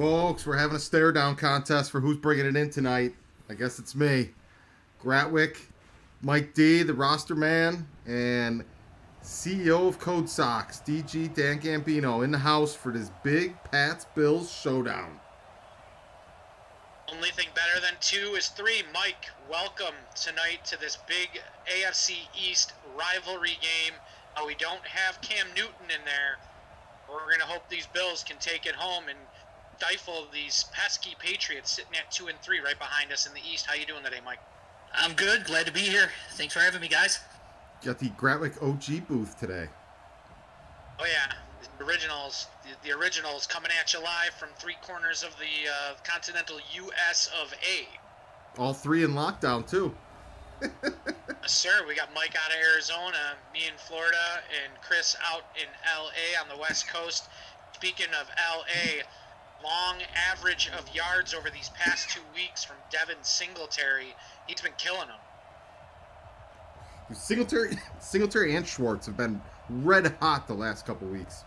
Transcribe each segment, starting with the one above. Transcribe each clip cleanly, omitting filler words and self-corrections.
Folks, we're having a stare down contest for who's bringing it in tonight. I guess it's me. Gratwick, Mike D, the roster man, and CEO of Code Sox, DG Dan Gambino, in the house for this big Pats Bills showdown. Only thing better than 2 is 3. Mike, welcome tonight to this big AFC East rivalry game. We don't have Cam Newton in there. We're going to hope these Bills can take it home and stifle these pesky Patriots sitting at 2 and 3 right behind us in the East. How you doing today, Mike? I'm good. Glad to be here. Thanks for having me, guys. Got the Gratwick OG booth today. Oh yeah, the originals coming at you live from 3 corners of the continental U.S. of A. All 3 in lockdown too. Yes, sir. We got Mike out of Arizona, me in Florida, and Chris out in L.A. on the West Coast. Speaking of L.A., long average of yards over these past 2 weeks from Devin Singletary. He's been killing them. Singletary and Schwartz have been red hot the last couple weeks.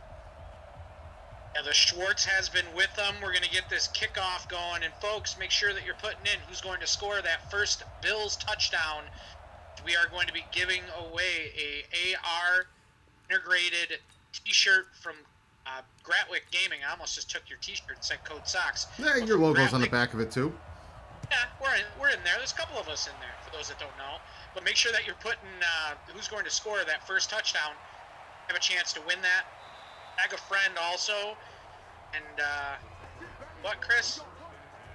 Yeah, the Schwartz has been with them. We're going to get this kickoff going. And, folks, make sure that you're putting in who's going to score that first Bills touchdown. We are going to be giving away a AR integrated T-shirt from Gratwick Gaming. I almost just took your T-shirt and said Code Sox. Yeah, your logo's on the back of it, too. Yeah, we're in there. There's a couple of us in there, for those that don't know. But make sure that you're putting who's going to score that first touchdown. Have a chance to win that. Tag a friend also. And what, Chris?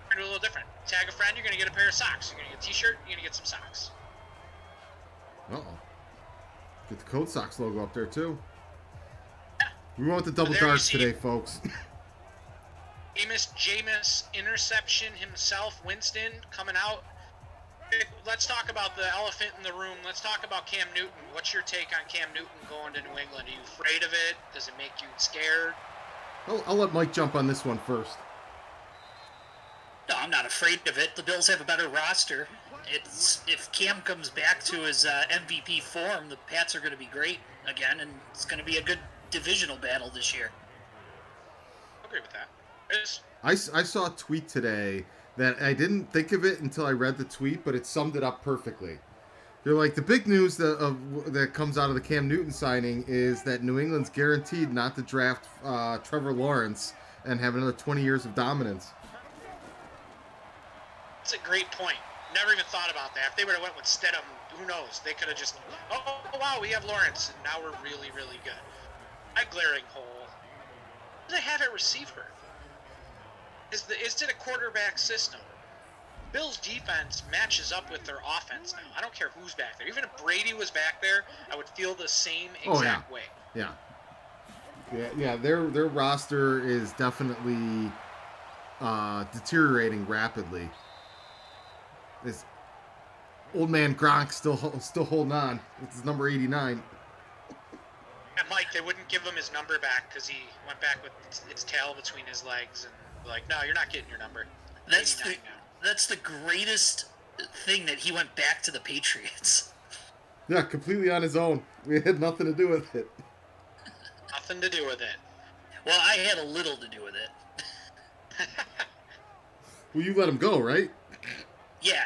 We're going to do a little different. Tag a friend, you're going to get a pair of socks. You're going to get a T-shirt, you're going to get some socks. Uh-oh. Get the Code Sox logo up there, too. Yeah. We want the double darts today, folks. Famous Jameis interception himself, Winston, coming out. Let's talk about the elephant in the room. Let's talk about Cam Newton. What's your take on Cam Newton going to New England? Are you afraid of it? Does it make you scared? I'll let Mike jump on this one first. No, I'm not afraid of it. The Bills have a better roster. If Cam comes back to his MVP form, the Pats are going to be great again, and it's going to be a good divisional battle this year. I agree with that. I saw a tweet today that I didn't think of it until I read the tweet, but it summed it up perfectly. They're like, the big news that comes out of the Cam Newton signing is that New England's guaranteed not to draft Trevor Lawrence and have another 20 years of dominance. That's a great point. Never even thought about that. If they would have went with Stidham, who knows? They could have just, oh wow, we have Lawrence, and now we're really, really good. My glaring hole. Who do they have at receiver? Is it a quarterback system? Bills' defense matches up with their offense now. I don't care who's back there. Even if Brady was back there, I would feel the same exact way. Yeah. Their roster is definitely deteriorating rapidly. This old man Gronk still holding on. It's his number 89. And Mike, they wouldn't give him his number back because he went back with its tail between his legs and. Like, no, you're not getting your number. That's the greatest thing that he went back to the Patriots. Yeah, completely on his own. We had nothing to do with it. Nothing to do with it. Well, I had a little to do with it. Well, you let him go, right? Yeah.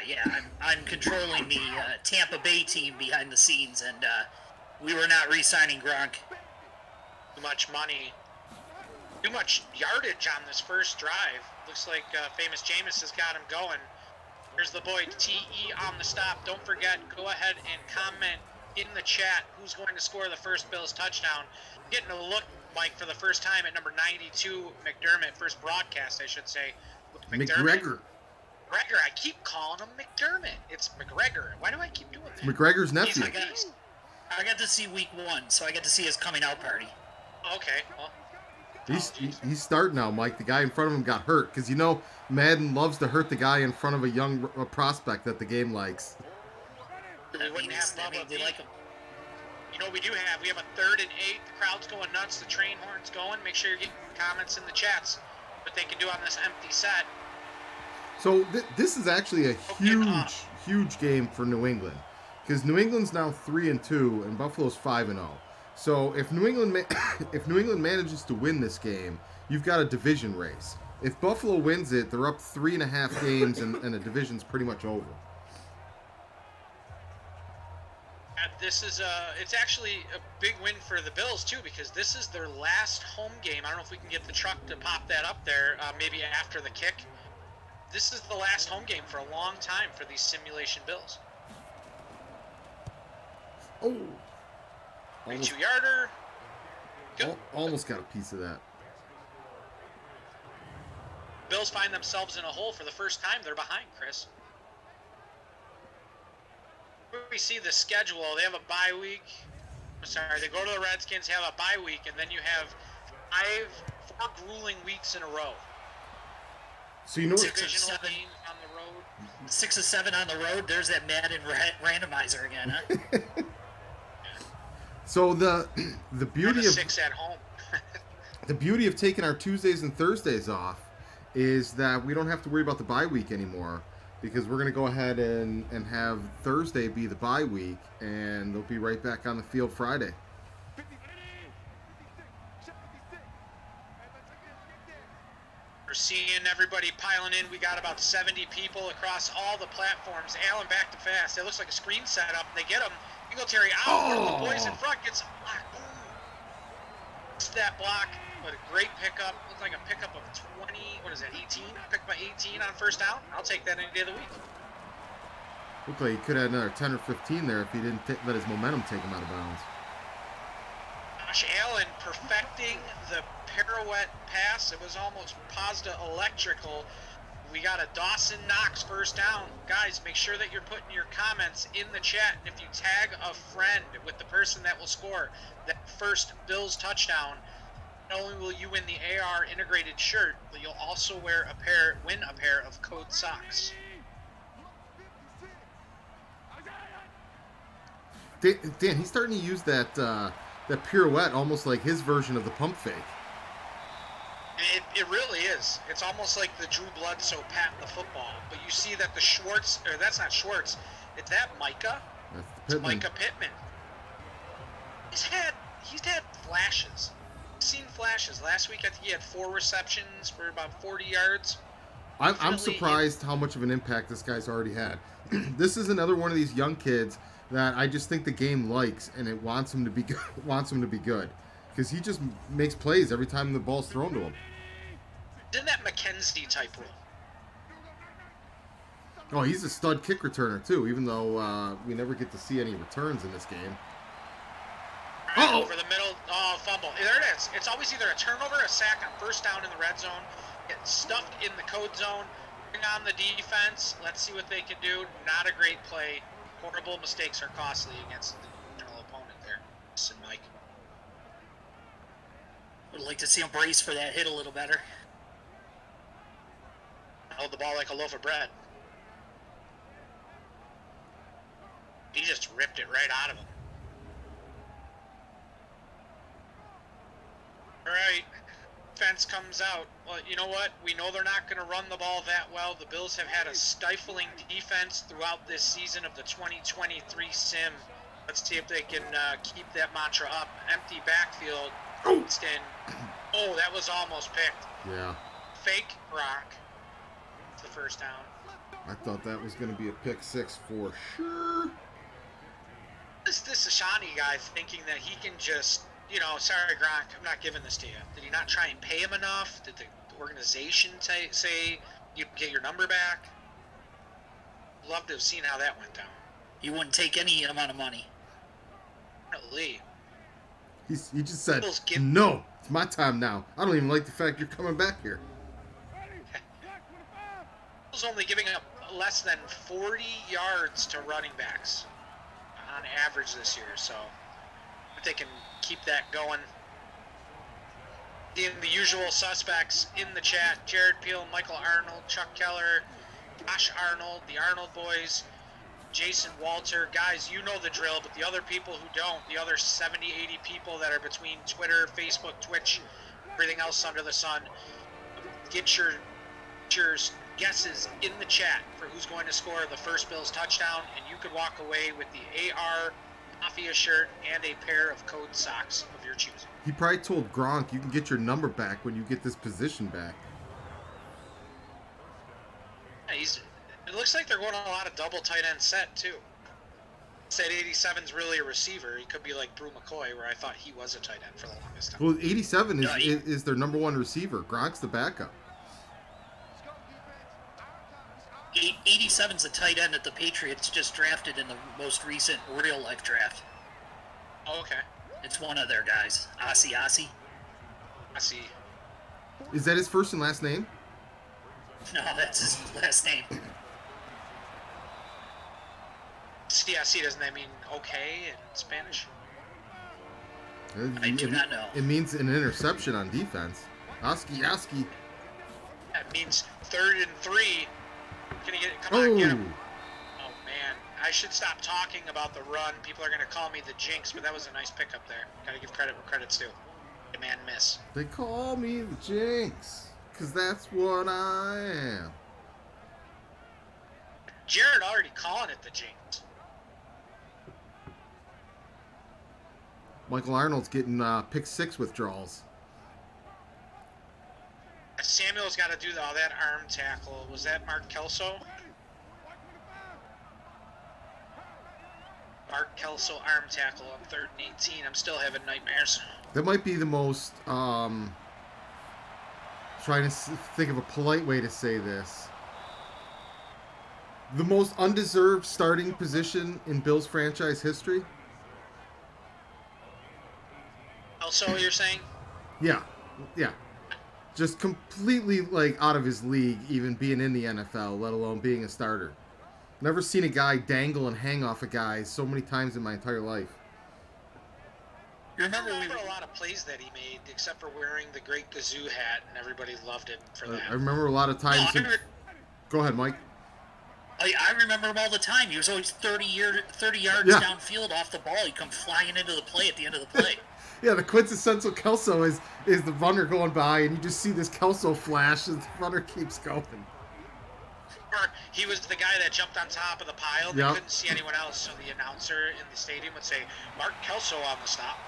I'm controlling the Tampa Bay team behind the scenes, and we were not re-signing Gronk. Too much money. Too much yardage on this first drive. Looks like famous Jameis has got him going. Here's the boy TE on the stop. Don't forget, go ahead and comment in the chat who's going to score the first Bills touchdown. Getting a look, Mike, for the first time at number 92, McDermott. First broadcast, I should say. McGregor. I keep calling him McDermott. It's McGregor. Why do I keep doing that? McGregor's nephew. I got to see week 1, so I got to see his coming out party. Okay, well. He's starting now, Mike. The guy in front of him got hurt because Madden loves to hurt the guy in front of a young prospect that the game likes. We wouldn't have Bubba. They like him. You know what we do have? We have a 3rd and 8. The crowd's going nuts. The train horn's going. Make sure you're getting comments in the chats. What they can do on this empty set. So this is actually a huge game for New England because New England's now 3-2 and Buffalo's 5-0. So if New England manages to win this game, you've got a division race. If Buffalo wins it, they're up 3.5 games, and the division's pretty much over. This is it's actually a big win for the Bills too, because this is their last home game. I don't know if we can get the truck to pop that up there, maybe after the kick. This is the last home game for a long time for these simulation Bills. Oh, 2-yarder. Almost got a piece of that. Bills find themselves in a hole for the first time. They're behind, Chris. We see the schedule. They have a bye week. Sorry, they go to the Redskins, have a bye week, and then you have 4 grueling weeks in a row. So you know what? 6 or 7 on the road. 6 or 7 on the road. There's that Madden randomizer again, huh? So the beauty of 6 at home. the beauty of taking our Tuesdays and Thursdays off is that we don't have to worry about the bye week anymore, because we're going to go ahead and have Thursday be the bye week, and they'll be right back on the field Friday. We're seeing everybody piling in. We got about 70 people across all the platforms. Allen back to pass. It looks like a screen setup. They get him. Singletary out. The boys in front gets a block. Boom. It's that block, but a great pickup. Looked like a pickup of 20. What is that? 18. Picked by 18 on first down. I'll take that any day of the week. Looked like he could have another 10 or 15 there if he didn't let his momentum take him out of bounds. Josh Allen perfecting the pirouette pass. It was almost Mazda electrical. We got a Dawson Knox first down. Guys, make sure that you're putting your comments in the chat. And if you tag a friend with the person that will score that first Bills touchdown, not only will you win the AR integrated shirt, but you'll also win a pair of Code socks. Dan, he's starting to use that pirouette almost like his version of the pump fake. It really is. It's almost like the Drew Bledsoe pat the football. But you see that the Schwartz, or that's not Schwartz, it's that Micah. It's Micah Pittman. He's had flashes. I've seen flashes. Last week I think he had 4 receptions for about 40 yards. I'm surprised how much of an impact this guy's already had. This is another one of these young kids that I just think the game likes, and it wants him to be good. Wants him to be good, because he just makes plays every time the ball's thrown to him. Isn't that McKenzie type rule? Oh, he's a stud kick returner too, even though we never get to see any returns in this game. Over the middle, fumble. There it is. It's always either a turnover or a sack on first down in the red zone. Get stuffed in the code zone. Bring on the defense. Let's see what they can do. Not a great play. Horrible mistakes are costly against the general opponent there. Listen, Mike. Would like to see him brace for that hit a little better. Hold the ball like a loaf of bread. He just ripped it right out of him. All right, fence comes out. Well, you know what? We know they're not going to run the ball that well. The Bills have had a stifling defense throughout this season of the 2023 sim. Let's see if they can keep that mantra up. Empty backfield. Winston. Oh, that was almost picked. Yeah. Fake rock. It's the first down. I thought that was going to be a pick 6 for sure. This Ashani guy thinking that he can just, sorry, Gronk, I'm not giving this to you. Did he not try and pay him enough? Did the organization say you can get your number back? Love to have seen how that went down. You wouldn't take any amount of money. Lee. He just said, no, it's my time now. I don't even like the fact you're coming back here. Bills only giving up less than 40 yards to running backs on average this year, so if they can keep that going. In the usual suspects in the chat, Jared Peel, Michael Arnold, Chuck Keller, Josh Arnold, the Arnold boys, Jason Walter. Guys, you know the drill, but the other people who don't, the other 70, 80 people that are between Twitter, Facebook, Twitch, everything else under the sun, get your guesses in the chat for who's going to score the first Bills touchdown, and you could walk away with the AR Mafia shirt and a pair of Code socks of your choosing. He probably told Gronk, you can get your number back when you get this position back. looks like they're going on a lot of double tight end set, too. Said 87's really a receiver. He could be like Brew McCoy, where I thought he was a tight end for the longest time. Well, 87 is their number one receiver. Gronk's the backup. 87's a tight end that the Patriots just drafted in the most recent real-life draft. Oh, okay. It's one of their guys. Asi. I see. Is that his first and last name? No, that's his last name. CSC, doesn't that mean okay in Spanish? I do not know. It means an interception on defense. Oski. That means 3rd and 3. Can you get it? Come on, get him. Oh, man. I should stop talking about the run. People are going to call me the jinx, but that was a nice pickup there. Got to give credit where credit's due. Demand miss. They call me the jinx, because that's what I am. Jared already calling it the jinx. Michael Arnold's getting pick 6 withdrawals. Samuel's got to do all that arm tackle. Was that Mark Kelso? Mark Kelso arm tackle on 3rd and 18. I'm still having nightmares. That might be the most, trying to think of a polite way to say this, the most undeserved starting position in Bills franchise history. Also, you're saying? Yeah. Just completely, like, out of his league, even being in the NFL, let alone being a starter. Never seen a guy dangle and hang off a guy so many times in my entire life. I remember a lot of plays that he made, except for wearing the great Gazoo hat, and everybody loved it for that. I remember a lot of times. Go ahead, Mike. I remember him all the time. He was always 30 yards downfield off the ball. He'd come flying into the play at the end of the play. Yeah, the quintessential Kelso is the runner going by, and you just see this Kelso flash as the runner keeps going. Or he was the guy that jumped on top of the pile. They couldn't see anyone else, so the announcer in the stadium would say, Mark Kelso on the stop.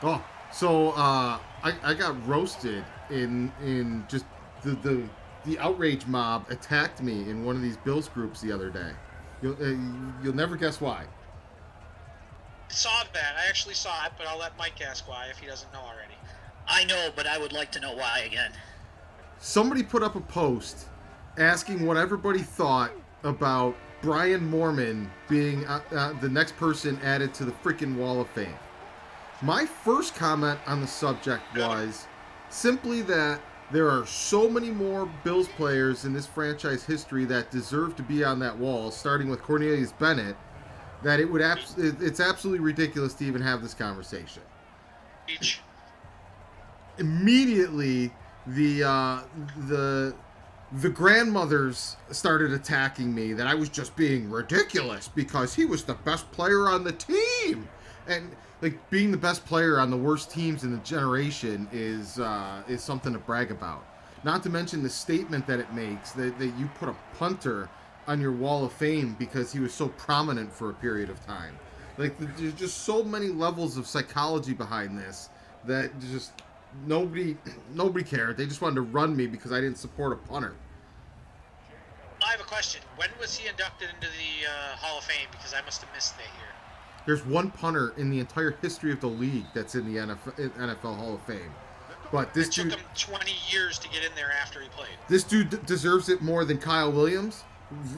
Oh, so I got roasted in just the outrage mob attacked me in one of these Bills groups the other day. You'll never guess why. I saw that. I actually saw it, but I'll let Mike ask why if he doesn't know already. I know, but I would like to know why again. Somebody put up a post asking what everybody thought about Brian Moorman being the next person added to the freaking Wall of Fame. My first comment on the subject was simply that there are so many more Bills players in this franchise history that deserve to be on that wall, starting with Cornelius Bennett, that it's absolutely ridiculous to even have this conversation. Each. Immediately, the grandmothers started attacking me that I was just being ridiculous because he was the best player on the team, and like being the best player on the worst teams in the generation is something to brag about. Not to mention the statement that it makes that you put a punter on your Wall of Fame because he was so prominent for a period of time. Like, there's just so many levels of psychology behind this that just nobody cared. They just wanted to run me because I didn't support a punter. I have a question. When was he inducted into the Hall of Fame? Because I must have missed that year. There's one punter in the entire history of the league that's in the NFL Hall of Fame. But this dude, took him 20 years to get in there after he played. This dude deserves it more than Kyle Williams,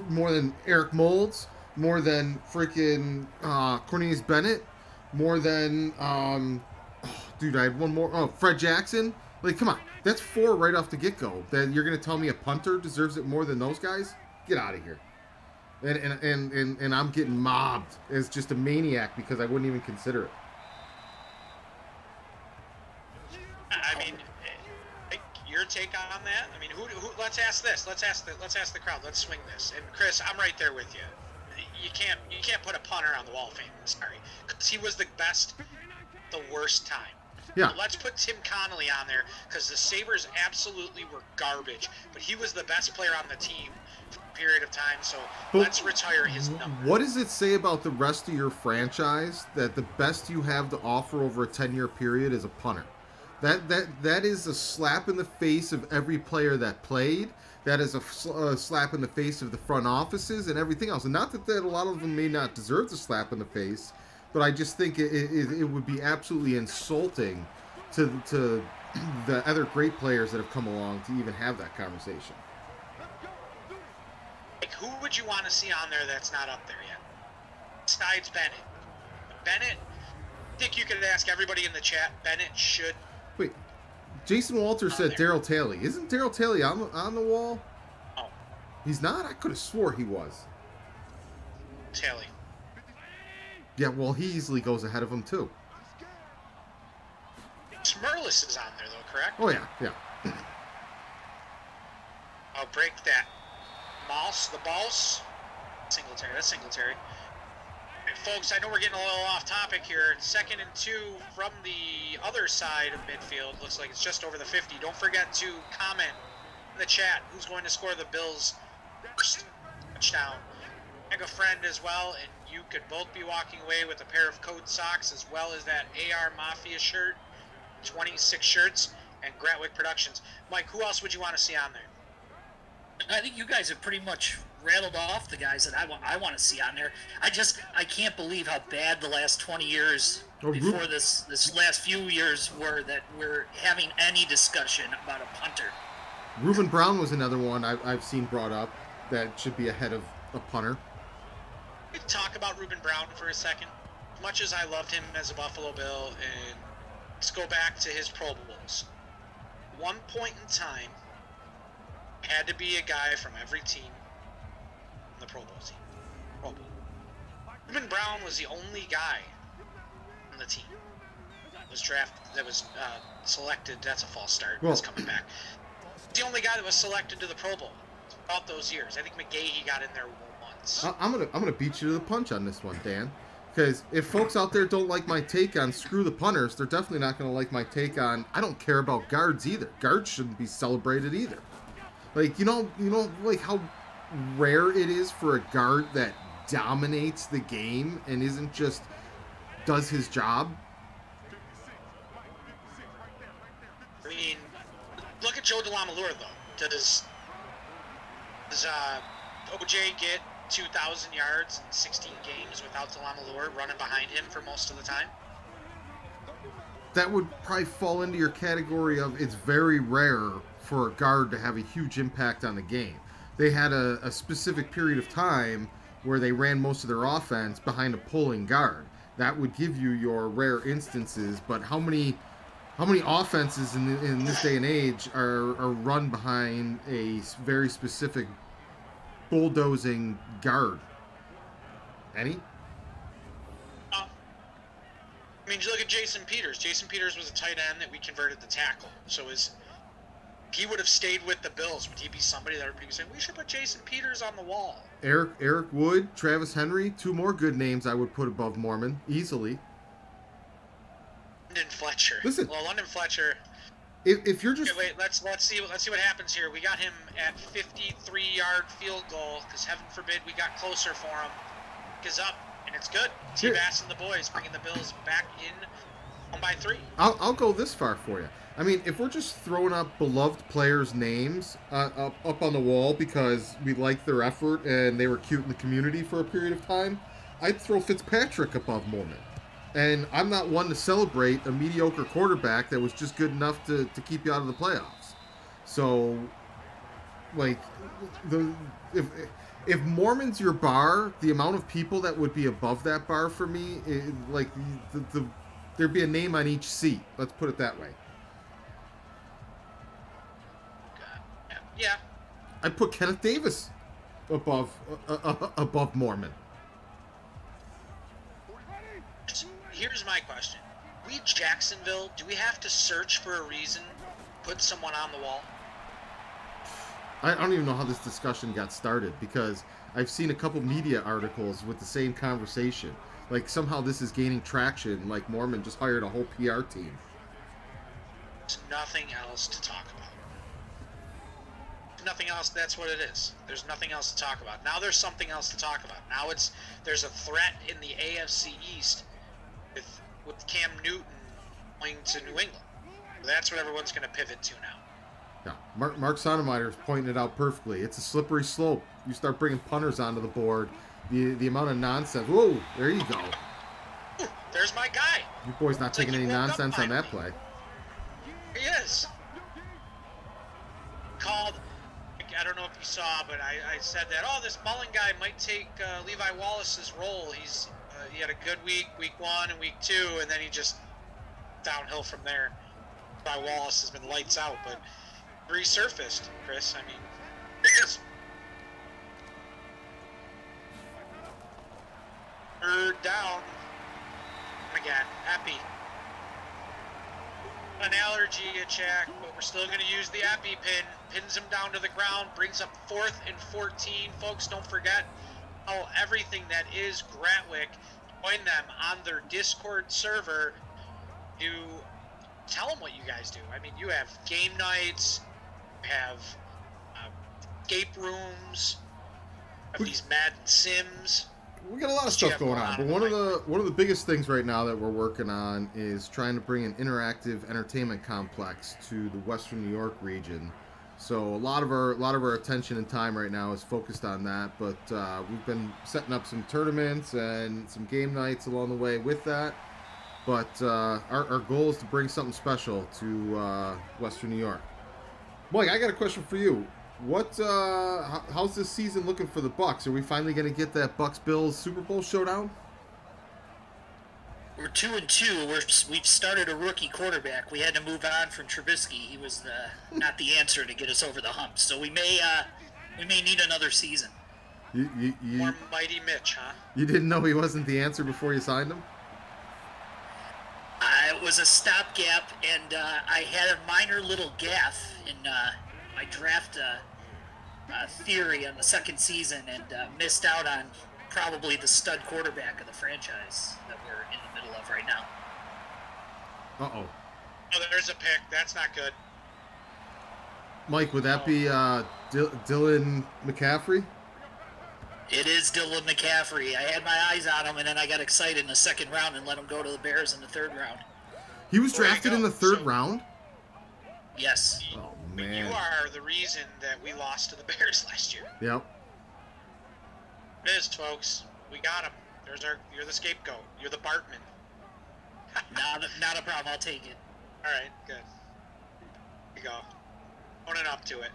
more than Eric Moulds, more than freaking Cornelius Bennett, more than dude, I had one more. Oh, Fred Jackson. Like, come on, that's 4 right off the get-go. That you're gonna tell me a punter deserves it more than those guys? Get out of here. And I'm getting mobbed as just a maniac because I wouldn't even consider it. I mean, your take on that? I mean, who? Let's ask this. Let's ask the crowd. Let's swing this. And Chris, I'm right there with you. You can't put a punter on the Wall of Fame. Sorry, because he was the best, the worst time. Yeah. But let's put Tim Connolly on there because the Sabres absolutely were garbage, but he was the best player on the team for a period of time. So let's retire his number. What does it say about the rest of your franchise that the best you have to offer over a 10-year period is a punter? That is a slap in the face of every player that played. that is a slap in the face of the front offices and everything else. And not that a lot of them may not deserve the slap in the face, but I just think it would be absolutely insulting to the other great players that have come along to even have that conversation. Like, who would you want to see on there that's not up there yet? Besides Bennett. Bennett, I think you could ask everybody in the chat. Bennett should. Wait, Jason Walter said Daryl Taylor. Isn't Daryl Taylor on the wall? Oh. He's not? I could have swore he was. Taylor. Yeah, well, he easily goes ahead of him, too. Smurless is on there, though, correct? Oh, yeah. I'll break that. The Balls. Singletary, that's Singletary. Right, folks, I know we're getting a little off topic here. 2nd and 2 from the other side of midfield. Looks like it's just over the 50. Don't forget to comment in the chat who's going to score the Bills' first touchdown. Tag a friend as well, and you could both be walking away with a pair of code socks as well as that AR Mafia shirt, 26 shirts, and Gratwick Productions. Mike, who else would you want to see on there? I think you guys have pretty much rattled off the guys that I want to see on there. I can't believe how bad the last 20 years before this last few years were that we're having any discussion about a punter. Reuben Brown was another one I've seen brought up that should be ahead of a punter. We could talk about Reuben Brown for a second. As much as I loved him as a Buffalo Bill, and let's go back to his Pro Bowls. One point in time, had to be a guy from every team on the Pro Bowl team. Pro Bowl. Reuben Brown was the only guy on the team that was drafted, that was selected. That's a false start. That's coming back. The only guy that was selected to the Pro Bowl throughout those years. I think McGahee got in there once. I'm gonna beat you to the punch on this one, Dan. Because if folks out there don't like my take on screw the punters, they're definitely not gonna like my take on I don't care about guards either. Guards shouldn't be celebrated either. Like, you know, like how rare it is for a guard that dominates the game and isn't just does his job. I mean, look at Joe DeLamielleure, though. Does OJ get 2,000 yards in 16 games without DeLamielleure running behind him for most of the time? That would probably fall into your category of it's very rare for a guard to have a huge impact on the game. They had a specific period of time where they ran most of their offense behind a pulling guard. That would give you your rare instances, but how many offenses in this day and age are run behind a very specific bulldozing guard? Any? I mean, you look at Jason Peters. Jason Peters was a tight end that we converted to tackle. So he would have stayed with the Bills. Would he be somebody that everybody was saying, we should put Jason Peters on the wall? Eric Wood, Travis Henry, two more good names I would put above Mormon, easily. London Fletcher. Listen. Well, London Fletcher. If you're just... Okay, wait, let's see what happens here. We got him at 53-yard field goal, because heaven forbid we got closer for him. Is up, and it's good. T-Bass and the boys bringing the Bills back in 1 by 3. I'll go this far for you. I mean, if we're just throwing up beloved players' names up on the wall because we like their effort and they were cute in the community for a period of time, I'd throw Fitzpatrick above Mormon. And I'm not one to celebrate a mediocre quarterback that was just good enough to keep you out of the playoffs. So, like, if Mormon's your bar, the amount of people that would be above that bar for me, there'd be a name on each seat. Let's put it that way. Yeah. I'd put Kenneth Davis above Mormon. Here's my question. We Jacksonville, do we have to search for a reason, put someone on the wall? I don't even know how this discussion got started because I've seen a couple media articles with the same conversation. Like somehow this is gaining traction, like Mormon just hired a whole PR team. There's nothing else to talk about. Nothing else, that's what it is. There's nothing else to talk about. Now there's something else to talk about. Now there's a threat in the AFC East with Cam Newton going to New England. That's what everyone's going to pivot to now. Yeah, Mark Sonemeyer is pointing it out perfectly. It's a slippery slope. You start bringing punters onto the board, the amount of nonsense. Whoa, there you go. Ooh, there's my guy. Your boy's not It's like taking he any woke up nonsense on that finally. play. He is. Called. I don't know if you saw, but I said that. Oh, this Mullen guy might take Levi Wallace's role. He had a good week 1 and week 2, and then he just downhill from there. Levi Wallace has been lights out, but resurfaced, Chris. I mean, it is. Third down. Again, happy. An allergy check, but we're still going to use the Appy pin. Pins him down to the ground, brings up 4th and 14. Folks, don't forget how everything that is Gratwick, join them on their Discord server to tell them what you guys do. I mean, you have game nights, you have escape rooms, you have these Madden Sims. We got a lot of stuff going on, but one of the biggest things right now that we're working on is trying to bring an interactive entertainment complex to the Western New York region. So a lot of our attention and time right now is focused on that. But we've been setting up some tournaments and some game nights along the way with that. But our goal is to bring something special to Western New York. Mike, I got a question for you. How's this season looking for the Bucs? Are we finally going to get that Bucs-Bills Super Bowl showdown? We're 2-2. We've started a rookie quarterback. We had to move on from Trubisky. He was not the answer to get us over the hump. So we may need another season. More mighty Mitch, huh? You didn't know he wasn't the answer before you signed him? It was a stopgap, and I had a minor little gaffe in my draft theory on the second season, and missed out on probably the stud quarterback of the franchise that we're in the middle of right now. Uh-oh. Oh, there's a pick. That's not good. Mike, would that be Dylan McCaffrey? It is Dylan McCaffrey. I had my eyes on him, and then I got excited in the second round and let him go to the Bears in the third round. He was drafted in the third round? Yes. Oh, man. You are the reason that we lost to the Bears last year. Yep. It is, folks. We got him. You're the scapegoat. You're the Bartman. Not a problem. I'll take it. All right, good. Here you go. Owning up to it.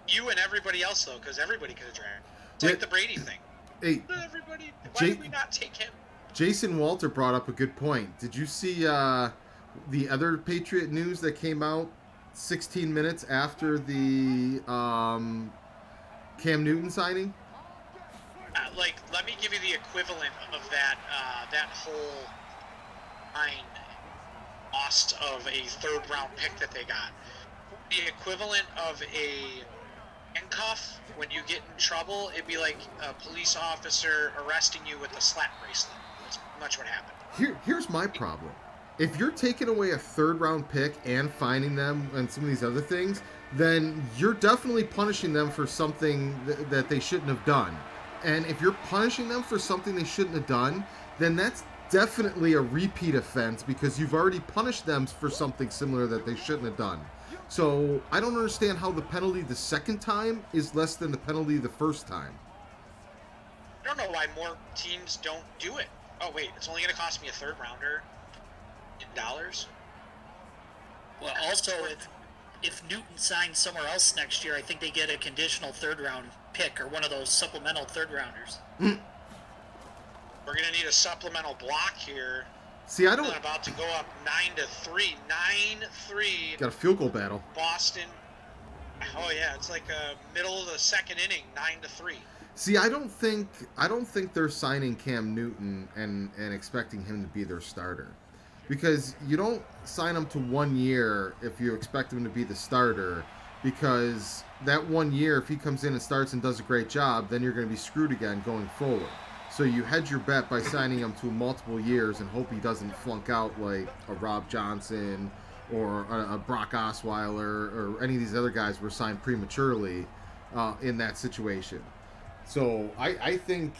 You and everybody else, though, because everybody could have drafted. It's like the Brady thing. Hey, everybody. Why did we not take him? Jason Walter brought up a good point. Did you see the other Patriot news that came out 16 minutes after the Cam Newton signing? Let me give you the equivalent of that whole lost of a third-round pick that they got. The equivalent of a handcuff when you get in trouble, it'd be like a police officer arresting you with a slap bracelet. That's much what happened. Here's my problem. If you're taking away a third-round pick and fining them and some of these other things, then you're definitely punishing them for something that they shouldn't have done. And if you're punishing them for something they shouldn't have done, then that's definitely a repeat offense because you've already punished them for something similar that they shouldn't have done. So I don't understand how the penalty the second time is less than the penalty the first time. I don't know why more teams don't do it. Oh, wait, it's only going to cost me a third-rounder in dollars? Well, also, if Newton signs somewhere else next year, I think they get a conditional third-round pick or one of those supplemental third-rounders. We're going to need a supplemental block here. See, I We're don't... about to go up 9-3. 9-3. Got a field goal battle. Boston. Oh, yeah, it's like a middle of the second inning, 9-3. See, I don't think they're signing Cam Newton and expecting him to be their starter. Because you don't sign him to 1 year if you expect him to be the starter. Because that 1 year, if he comes in and starts and does a great job, then you're going to be screwed again going forward. So you hedge your bet by signing him to multiple years and hope he doesn't flunk out like a Rob Johnson or a Brock Osweiler or any of these other guys were signed prematurely in that situation. So I think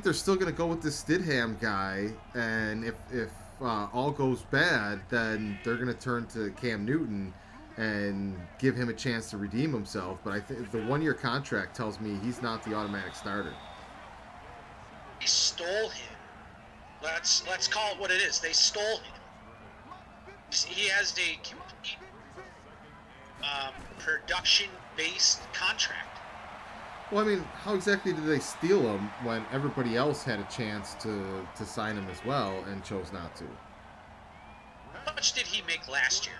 they're still going to go with this Stidham guy, and if all goes bad, then they're going to turn to Cam Newton. and give him a chance to redeem himself. But I think the 1-year contract tells me he's not the automatic starter. They stole him. Let's call it what it is. They stole him. He has a complete production-based contract. Well, I mean, how exactly did they steal him when everybody else had a chance to sign him as well and chose not to? How much did he make last year?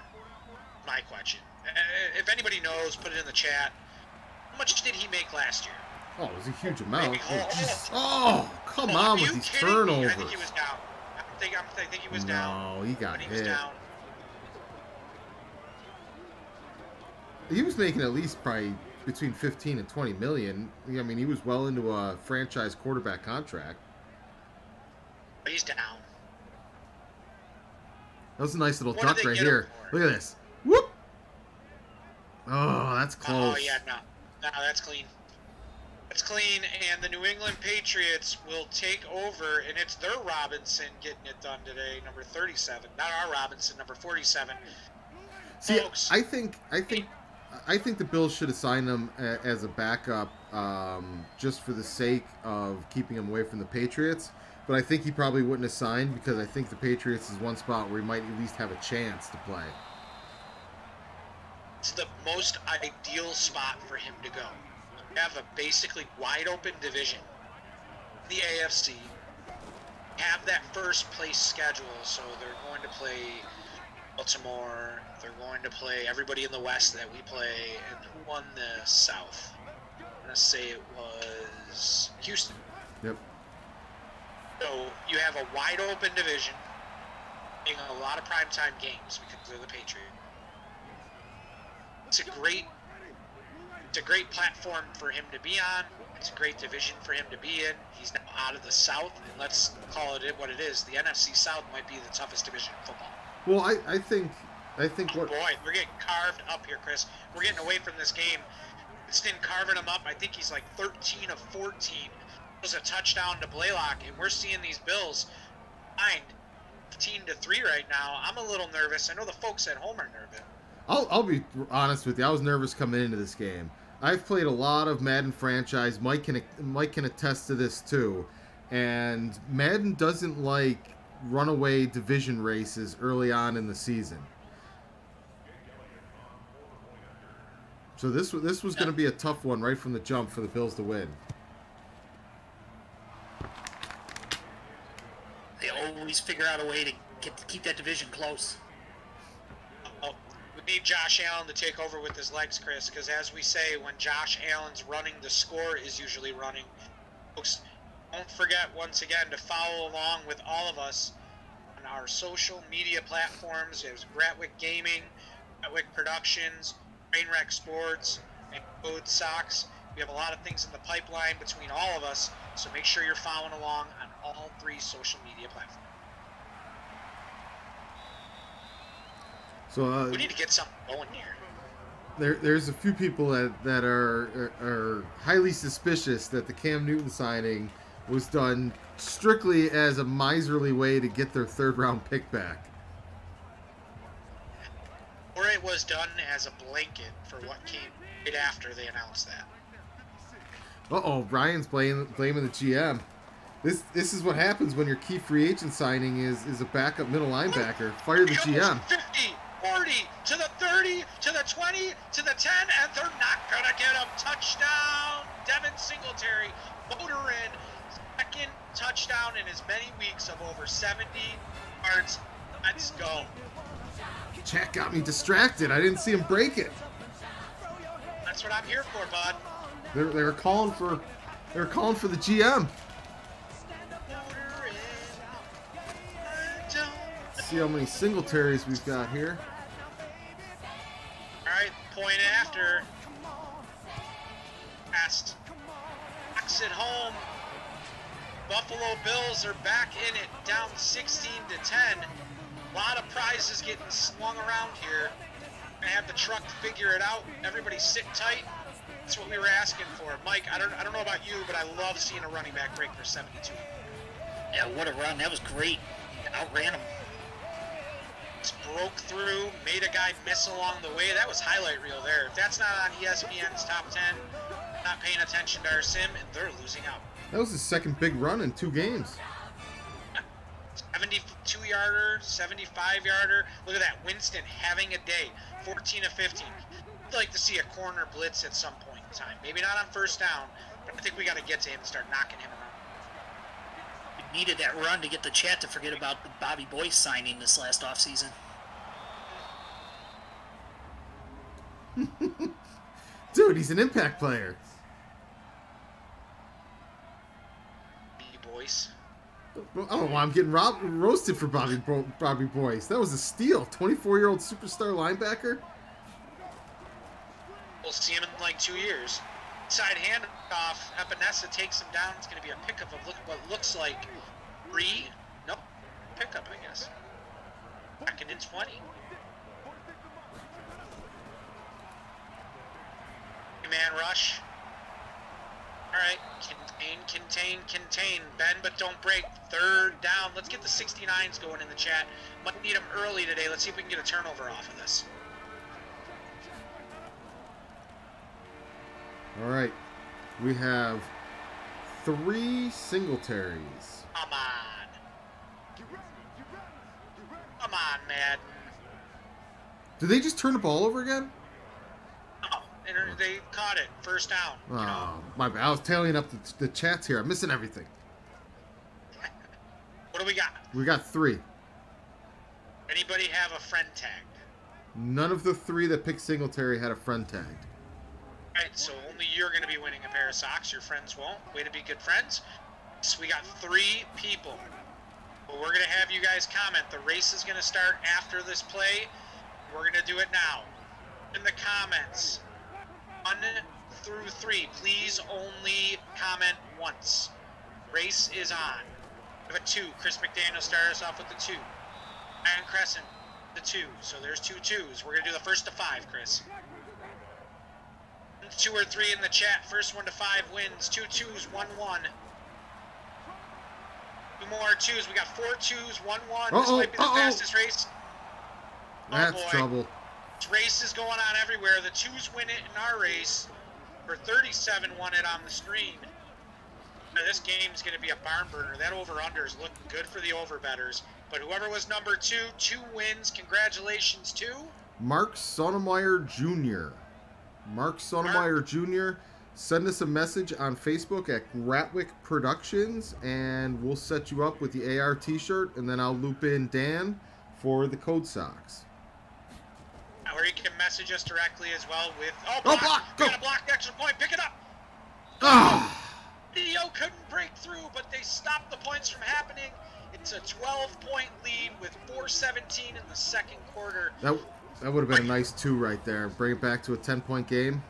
My question. If anybody knows, put it in the chat. How much did he make last year? Oh, it was a huge amount. Maybe, Come on with these turnovers. I think he was down. I think he was down. No, he got He hit. was down. He was making at least probably between 15 and 20 million. I mean, he was well into a franchise quarterback contract. But he's down. That was a nice little What duck did they right get him here. for? Look at this. Whoop! Oh, that's close. Oh, yeah, no, that's clean. That's clean, and the New England Patriots will take over, and it's their Robinson getting it done today, number 37. Not our Robinson, number 47. See, Folks, I think the Bills should have signed him as a backup, just for the sake of keeping him away from the Patriots. But I think he probably wouldn't have signed because I think the Patriots is one spot where he might at least have a chance to play. it's the most ideal spot for him to go. You have a basically wide open division, the AFC. Have that first place schedule, so they're going to play Baltimore. They're going to play everybody in the West that we play. And who won the South? I'm going to say it was Houston. Yep. So you have a wide open division, being a lot of primetime games because they're the Patriots. It's a great platform for him to be on. It's a great division for him to be in. He's now out of the South, and let's call it what it is. The NFC South might be the toughest division in football. Well, I think what. Boy, we're getting carved up here, Chris. We're getting away from this game. Stin carving him up. I think he's like 13 of 14. It was a touchdown to Blaylock, and we're seeing these Bills behind 15-3 right now. I'm a little nervous. I know the folks at home are nervous. I'll be honest with you. I was nervous coming into this game. I've played a lot of Madden franchise. Mike can attest to this too. And Madden doesn't like runaway division races early on in the season. So this was going to be a tough one right from the jump for the Bills to win. They always figure out a way to keep that division close. We need Josh Allen to take over with his legs, Chris, because as we say, when Josh Allen's running, the score is usually running. Folks, don't forget once again to follow along with all of us on our social media platforms. There's Gratwick Gaming, Gratwick Productions, Trainwreck Sports, and Code Sox. We have a lot of things in the pipeline between all of us, so make sure you're following along on all 3 social media platforms. So We need to get something going here. there's a few people that are highly suspicious that the Cam Newton signing was done strictly as a miserly way to get their 3rd round pick back. Or it was done as a blanket for what came right after they announced that. Brian's blaming the GM. This is what happens when your key free agent signing is a backup middle linebacker. Fire the GM. 50, 40, to the 30, to the 20, to the 10, and they're not going to get him. Touchdown, Devin Singletary, motor in, 2nd touchdown in as many weeks of over 70 yards. Let's go. Chat got me distracted. I didn't see him break it. That's what I'm here for, bud. They were calling for the GM. Motor in, Let's see how many Singletaries we've got here. All right, point after. Fast. Box at home. Buffalo Bills are back in it, down 16-10. A lot of prizes getting swung around here. Gonna have the truck figure it out. Everybody sit tight. That's what we were asking for. Mike, I don't know about you, but I love seeing a running back break for 72. Yeah, what a run. That was great. Outran him. broke through, made a guy miss along the way. That was highlight reel there. If that's not on ESPN's top 10, not paying attention to our sim, and they're losing out. That was his second big run in 2 games. 72-yarder, 75-yarder. Look at that. Winston having a day. 14 of 15. I'd like to see a corner blitz at some point in time. Maybe not on first down, but I think we got to get to him and start knocking him around. We needed that run to get the chat to forget about the Bobby Boyce signing this last offseason. Dude, he's an impact player. Boyce. I don't know why I'm getting roasted for Bobby Boyce. That was a steal. 24-year-old superstar linebacker. We'll see him in like 2 years. Side handoff. Epinesa takes him down. It's going to be a pickup of what looks like 3. Nope. Pickup, I guess. Second and 20. Man rush. All right. Contain. Bend, but don't break. Third down. Let's get the 69s going in the chat. Might need them early today. Let's see if we can get a turnover off of this. All right. We have 3 Singletaries. Come on. Come on, Madden. Did they just turn the ball over again? Oh, and they caught it. First down. Oh, my bad. I was tallying up the chats here. I'm missing everything. What do we got? We got 3. Anybody have a friend tagged? None of the 3 that picked Singletary had a friend tagged. All right, so only you're going to be winning a pair of socks. Your friends won't. Way to be good friends. So we got 3 people. But we're going to have you guys comment. The race is going to start after this play. We're going to do it now. In the comments, 1 through 3, please only comment once. Race is on. We have a 2. Chris McDaniel started us off with the 2. Ryan Crescent, the 2. So there's 2 2s. We're going to do the first to 5, Chris. 2 or 3 in the chat. First 1 to 5 wins. 2 2s, 1 1. 2 more 2s. We got 4 2s, 1 1. This might be the fastest race. That's trouble. This race is going on everywhere. The 2s win it in our race. For 37 won it on the screen. Now, this game is going to be a barn burner. That over-under is looking good for the over-betters. But whoever was number 2, 2 wins. Congratulations to Mark Sonemeyer Jr. Mark Sonemeyer Jr. Send us a message on Facebook at Ratwick Productions, and we'll set you up with the AR t-shirt, and then I'll loop in Dan for the Code Socks. Or you can message us directly as well with... block! Go! We got a blocked extra point. Pick it up! Ah! Theo couldn't break through, but they stopped the points from happening. It's a 12-point lead with 4:17 in the second quarter. That would have been a nice 2 right there. Bring it back to a 10-point game.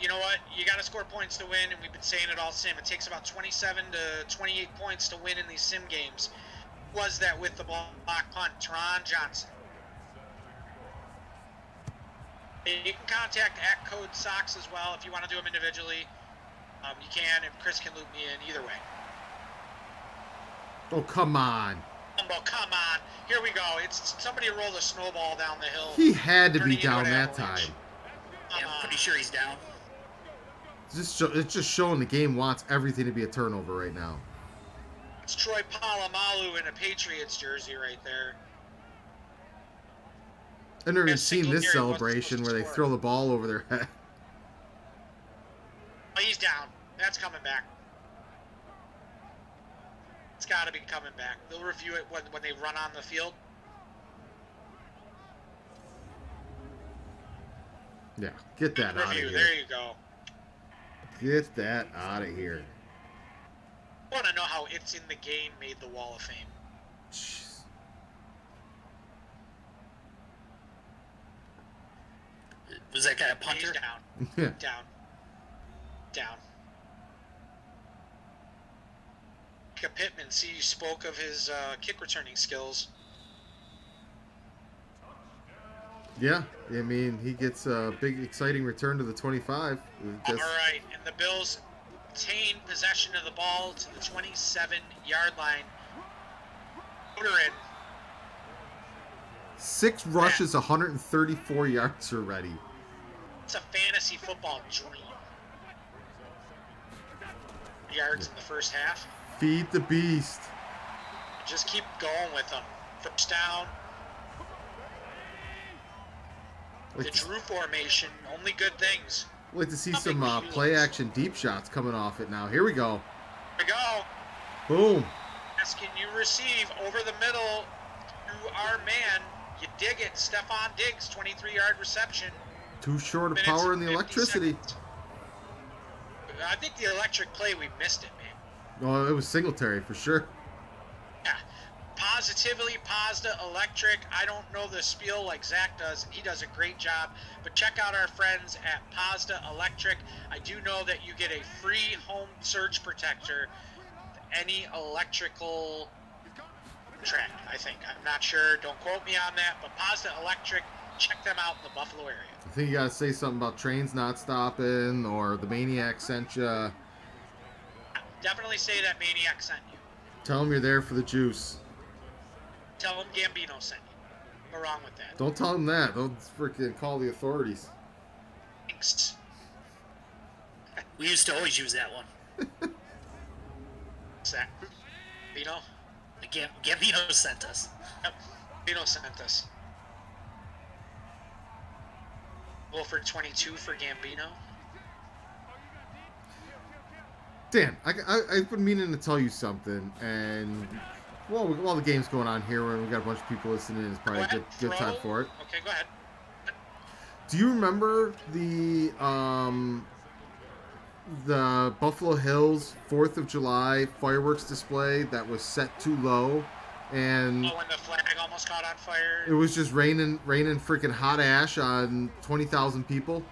You know what? You got to score points to win, and we've been saying it all sim. It takes about 27 to 28 points to win in these sim games. Was that with the block punt? Teron Johnson. You can contact at Code Socks as well if you want to do them individually. You can, and Chris can loop me in either way. Oh, come on. Come on. Here we go. It's somebody rolled a snowball down the hill. He had to be turning down into an that avalanche. time. Yeah, I'm pretty sure he's down. It's just showing the game wants everything to be a turnover right now. It's Troy Polamalu in a Patriots jersey right there. I've never even And seen this Singletary wasn't celebration supposed where to they score. throw the ball over their head. Oh, he's down. That's coming back. It's got to be coming back. They'll review it when they run on the field. Yeah, get that out of Review. here. There you go. Get that out of here. I want to know how It's in the Game made the Wall of Fame. Jeez. Was that guy a He's punter? down. Yeah. Down. Micah Pittman, see, you spoke of his kick returning skills. Yeah, I mean, he gets a big, exciting return to the 25. All right, and the Bills obtain possession of the ball to the 27-yard line. Put her in. 6 rushes, 134 yards already. It's a fantasy football dream. Yards in the first half. Feed the beast. Just keep going with them. First down. The Drew formation, only good things. I'd like to see some play-action deep shots coming off it now. Here we go. Here we go. Boom. Asking you receive over the middle to our man. You dig it. Stephon Diggs, 23-yard reception. Too short of power in the electricity. Seconds. I think the electric play, we missed it, man. Oh, it was Singletary for sure. Yeah. Positively Pazda Electric. I don't know the spiel like Zach does. He does a great job. But check out our friends at Pazda Electric. I do know that you get a free home surge protector. Any electrical track, I think. I'm not sure. Don't quote me on that. But Pazda Electric, check them out in the Buffalo area. I think you gotta say something about trains not stopping, or the Maniac sent you. Definitely say that Maniac sent you. Tell them you're there for the juice. Tell them Gambino sent you. What's wrong with that? Don't tell them that. Don't freaking call the authorities. Thanks. We used to always use that one. What's that? Gambino? Gambino sent us. Yep. Gambino sent us. Wolford 22 for Gambino. Dan, I've been meaning to tell you something, and while the game's going on here, we got a bunch of people listening, it's probably a good time for it. Okay, go ahead. Do you remember the Buffalo Hills 4th of July fireworks display that was set too low, and when the flag almost caught on fire? It was just raining freaking hot ash on 20,000 people?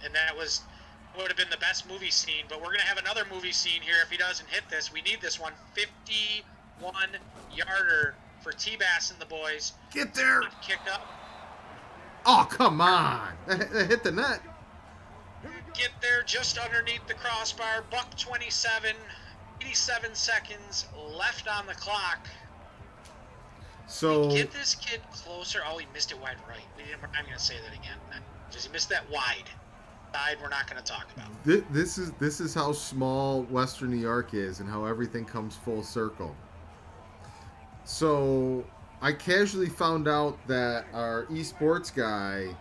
And that would have been the best movie scene, but we're going to have another movie scene here if he doesn't hit this. We need this one. 51-yarder for T-Bass and the boys. Get there! Kicked up. Oh, come on! That hit the net. Get there just underneath the crossbar. Buck 27, 87 seconds left on the clock. So get this kid closer. Oh, he missed it wide right. I'm going to say that again. Does he miss that wide? Side we're not going to talk about. This is how small Western New York is and how everything comes full circle. So I casually found out that our esports guy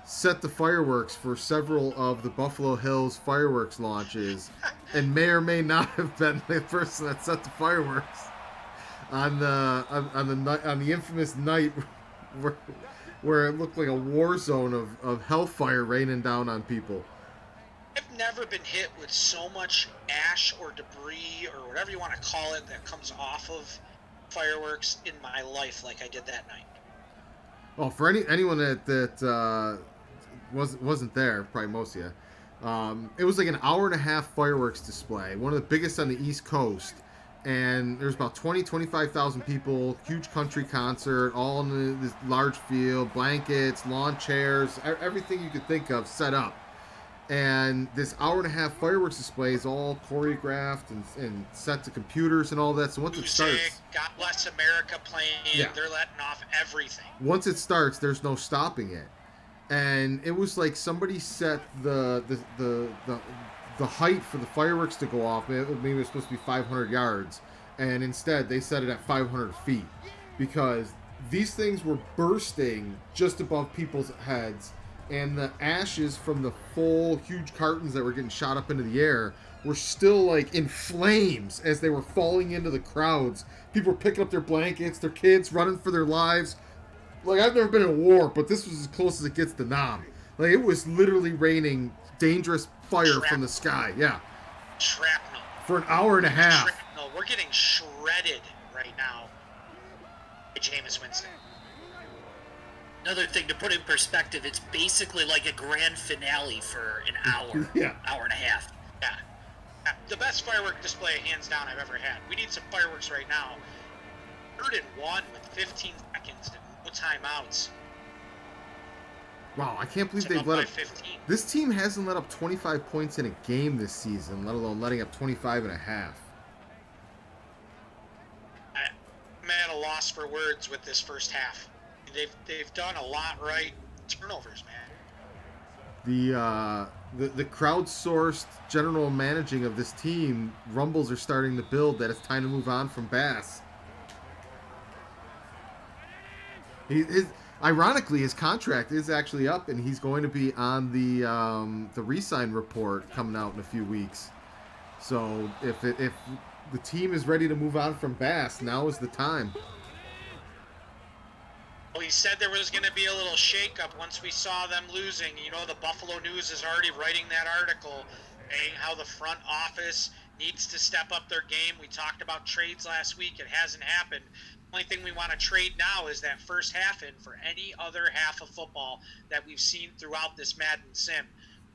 set the fireworks for several of the Buffalo Hills fireworks launches and may or may not have been the person that set the fireworks on the infamous night where it looked like a war zone of hellfire raining down on people. I've never been hit with so much ash or debris or whatever you want to call it that comes off of fireworks in my life like I did that night. Well, for anyone that wasn't there, probably most of you, it was like an hour and a half fireworks display, one of the biggest on the East Coast. And there's about 25,000 people, huge country concert, all in this large field, blankets, lawn chairs, everything you could think of set up. And this hour and a half fireworks display is all choreographed and set to computers and all that. So once it starts, God Bless America playing, yeah. They're letting off everything. Once it starts, there's no stopping it. And it was like somebody set the height for the fireworks to go off. Maybe it was supposed to be 500 yards, and instead they set it at 500 feet because these things were bursting just above people's heads, and the ashes from the full huge cartons that were getting shot up into the air were still like in flames as they were falling into the crowds. People were picking up their blankets, their kids running for their lives. Like, I've never been in a war, but this was as close as it gets to Nam. Like, it was literally raining dangerous fire from the sky. Yeah. Shrapnel. For an hour and a half. Shrapnel. We're getting shredded right now by Jameis Winston. Another thing to put in perspective, it's basically like a grand finale for an hour. Yeah. Hour and a half. Yeah. The best firework display, hands down, I've ever had. We need some fireworks right now. 3rd and 1 with 15 seconds and no timeouts. Wow, I can't believe they've let up 15. This team hasn't let up 25 points in a game this season, let alone letting up 25 and a half. Man, loss for words with this first half. They've done a lot right. Turnovers, man. The crowdsourced general managing of this team, rumbles are starting to build that it's time to move on from Bass. Ironically, his contract is actually up, and he's going to be on the re-sign report coming out in a few weeks. So if the team is ready to move on from Bass, now is the time. Well, he said there was going to be a little shakeup once we saw them losing. You know, the Buffalo News is already writing that article saying how the front office needs to step up their game. We talked about trades last week. It hasn't happened. The only thing we want to trade now is that first half in for any other half of football that we've seen throughout this Madden sim.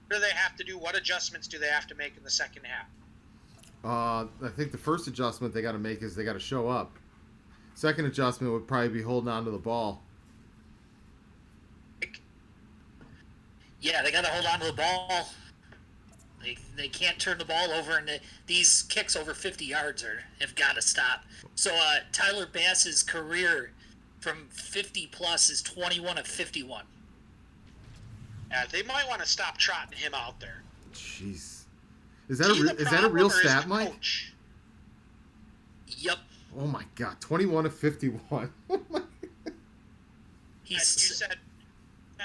What do they have to do? What adjustments do they have to make in the second half? I think the first adjustment they got to make is they got to show up. Second adjustment would probably be holding on to the ball. Yeah, they got to hold on to the ball. They can't turn the ball over, and these kicks over 50 yards have got to stop. So Tyler Bass's career from 50 plus is 21 of 51. Yeah, they might want to stop trotting him out there. Jeez, is that a real stat, Mike? Coach? Yep. Oh my God, 21 of 51. You said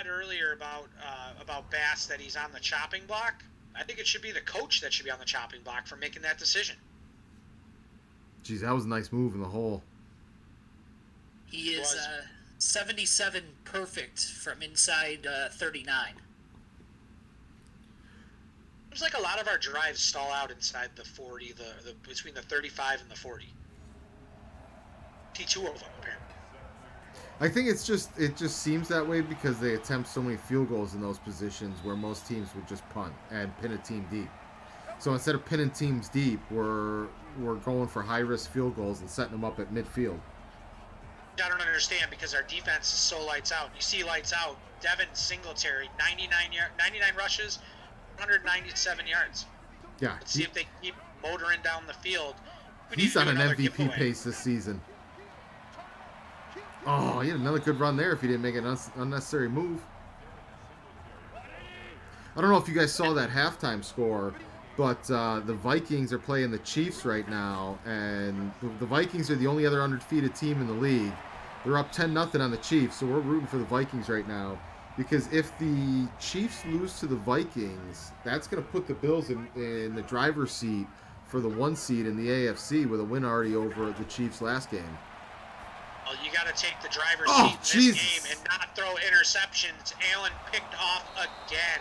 earlier about Bass that he's on the chopping block. I think it should be the coach that should be on the chopping block for making that decision. Jeez, that was a nice move in the hole. He is 77 perfect from inside 39. Seems like a lot of our drives stall out inside the 40, the between the 35 and the 40. T2 of them, apparently. I think it just seems that way because they attempt so many field goals in those positions where most teams would just punt and pin a team deep. So instead of pinning teams deep, we're going for high risk field goals and setting them up at midfield. I don't understand because our defense is so lights out. You see lights out. Devin Singletary, 99 rushes, 197 yards. Yeah, Let's see if they keep motoring down the field. He's on an MVP pace this season. Oh, he had another good run there if he didn't make an unnecessary move. I don't know if you guys saw that halftime score, but the Vikings are playing the Chiefs right now, and the Vikings are the only other undefeated team in the league. They're up 10-0 on the Chiefs, so we're rooting for the Vikings right now. Because if the Chiefs lose to the Vikings, that's going to put the Bills in the driver's seat for the 1 seed in the AFC with a win already over the Chiefs last game. Well, you got to take the driver's seat in this game and not throw interceptions. Allen picked off again.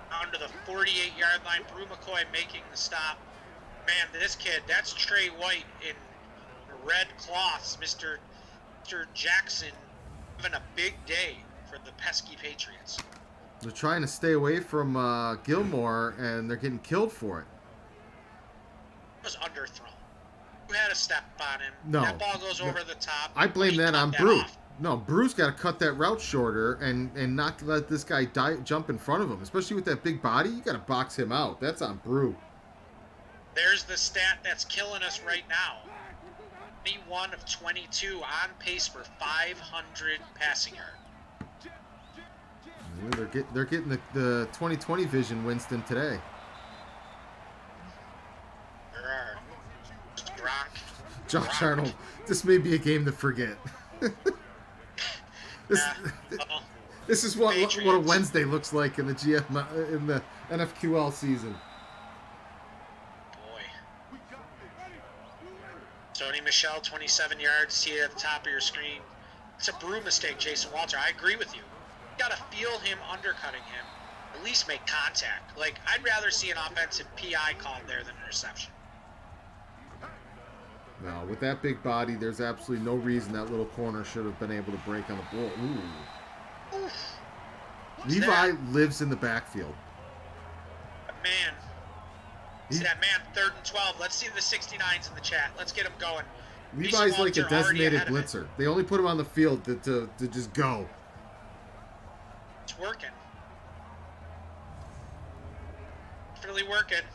Down to the 48-yard line. Brew McCoy making the stop. Man, this kid, that's Trey White in red cloths. Mr. Jackson having a big day for the pesky Patriots. They're trying to stay away from Gilmore, and they're getting killed for it. It was underthrown. Who had a step on him? No. That ball goes over the top. I blame that on Brew. No, Brew's got to cut that route shorter and not let this guy jump in front of him, especially with that big body. You got to box him out. That's on Brew. There's the stat that's killing us right now. 21 of 22 on pace for 500 passing yards. They're getting the 2020 vision, Winston, today. There are. Brock. Josh Arnold. This may be a game to forget. This is what a Wednesday looks like in the NFQL season. Boy. Tony Michelle, 27 yards. See it at the top of your screen. It's a Brew mistake, Jason Walter. I agree with you. You got to feel him undercutting him. At least make contact. Like, I'd rather see an offensive PI called there than an interception. No, with that big body, there's absolutely no reason that little corner should have been able to break on the ball. Ooh. Oof. Levi lives in the backfield. Man. See that man, 3rd and 12. Let's see the 69s in the chat. Let's get him going. Levi's like a designated blitzer. They only put him on the field to just go. It's working. It's really working.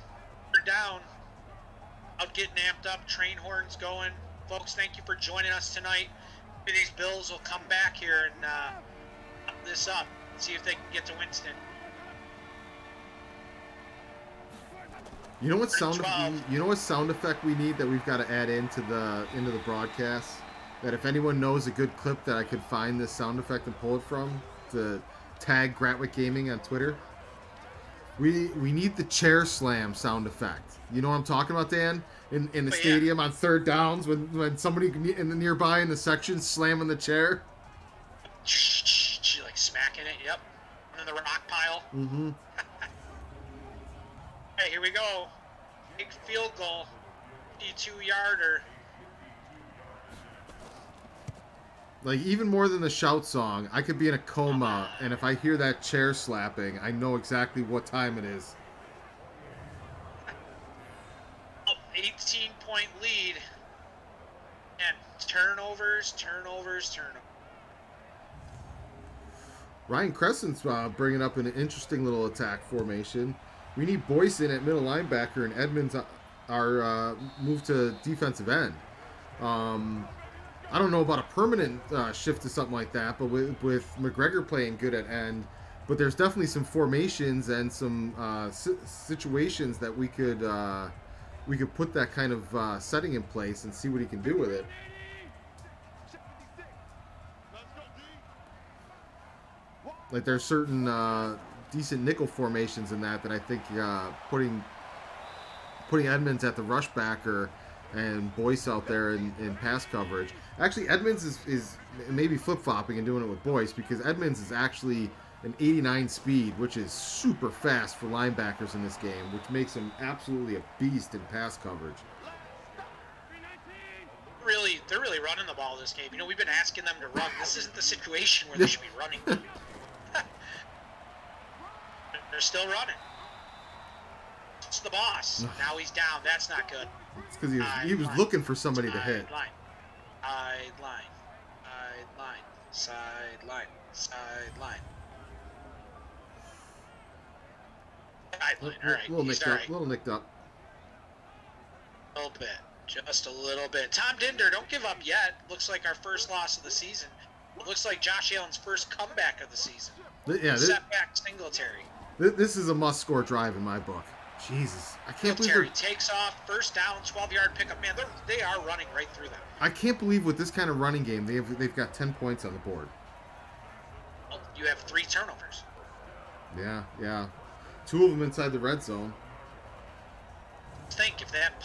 They're down. Out getting amped up. Train horns going. Folks, thank you for joining us tonight. Maybe these Bills will come back here and up this up. See if they can get to Winston. You know what sound? 12. You know what sound effect we need that we've got to add into the broadcast? That if anyone knows a good clip that I could find this sound effect and pull it from, to tag Gratwick Gaming on Twitter. We need the chair slam sound effect. You know what I'm talking about, Dan? In the stadium on third downs when somebody in the nearby in the section slamming the chair. Like smacking it. Yep. And then the rock pile. Mm-hmm. Hey, here we go. Big field goal. 52-yarder. Like, even more than the shout song, I could be in a coma, and if I hear that chair slapping, I know exactly what time it is. 18-point lead. And turnovers. Ryan Crescent's bringing up an interesting little attack formation. We need Boyson at middle linebacker, and Edmonds are moved to defensive end. I don't know about a permanent shift to something like that, but with McGregor playing good at end, but there's definitely some formations and some situations that we could put that kind of setting in place and see what he can do with it. Like, there's certain decent nickel formations in that I think putting Edmonds at the rush backer and Boyce out there in pass coverage. Actually, Edmonds is maybe flip-flopping and doing it with Boyce, because Edmonds is actually an 89 speed, which is super fast for linebackers in this game, which makes him absolutely a beast in pass coverage. They're really running the ball this game. You know, we've been asking them to run. This isn't the situation where they should be running. They're still running. It's the boss. Now he's down. That's not good. It's because he was looking for somebody to hit. Sideline. All right. Little nicked up. A little bit. Just a little bit. Tom Dinder, don't give up yet. Looks like our first loss of the season. Looks like Josh Allen's first comeback of the season. Yeah, Setback Singletary. This is a must-score drive in my book. Jesus, I can't believe Terry takes off, first down, 12-yard pickup. Man, they are running right through them. I can't believe with this kind of running game they've got 10 points on the board. Well, you have 3 turnovers. Yeah. 2 of them inside the red zone. Think if that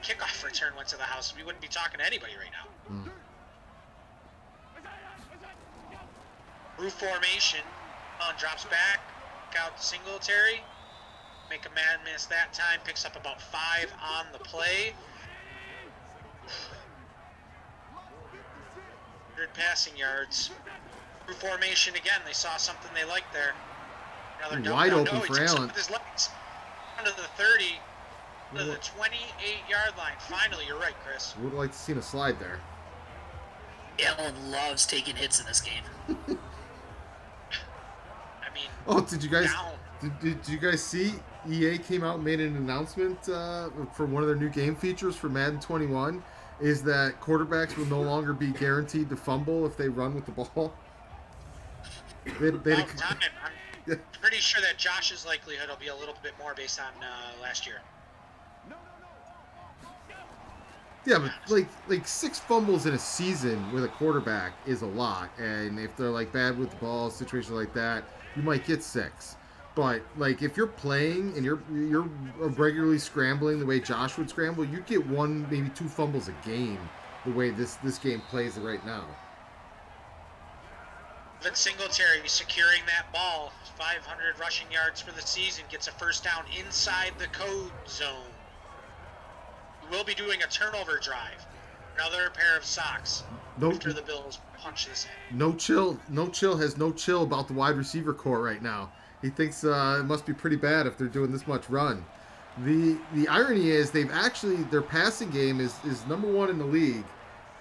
kickoff return went to the house, we wouldn't be talking to anybody right now. Roof formation. Drops back. Out to Singletary. Make a man miss that time. Picks up about 5 on the play. 100 passing yards. Roof formation again. They saw something they liked there. Another wide open for Allen. With his legs. Under the 30. To the 28-yard line. Finally, you're right, Chris. Would like to see a slide there. Allen loves taking hits in this game. I mean, did you guys did you guys see EA came out and made an announcement for one of their new game features for Madden 21 is that quarterbacks will no longer be guaranteed to fumble if they run with the ball. I'm pretty sure that Josh's likelihood will be a little bit more based on last year. Yeah, but like 6 fumbles in a season with a quarterback is a lot, and if they're like bad with the ball, situations like that, you might get 6. But like if you're playing and you're regularly scrambling the way Josh would scramble, you'd get 1, maybe 2 fumbles a game the way this game plays right now. Then Singletary securing that ball, 500 rushing yards for the season, gets a first down inside the code zone. We'll be doing a turnover drive. Another pair of socks after the Bills punch this in. No chill has no chill about the wide receiver core right now. He thinks it must be pretty bad if they're doing this much run. The irony is their passing game is number 1 in the league,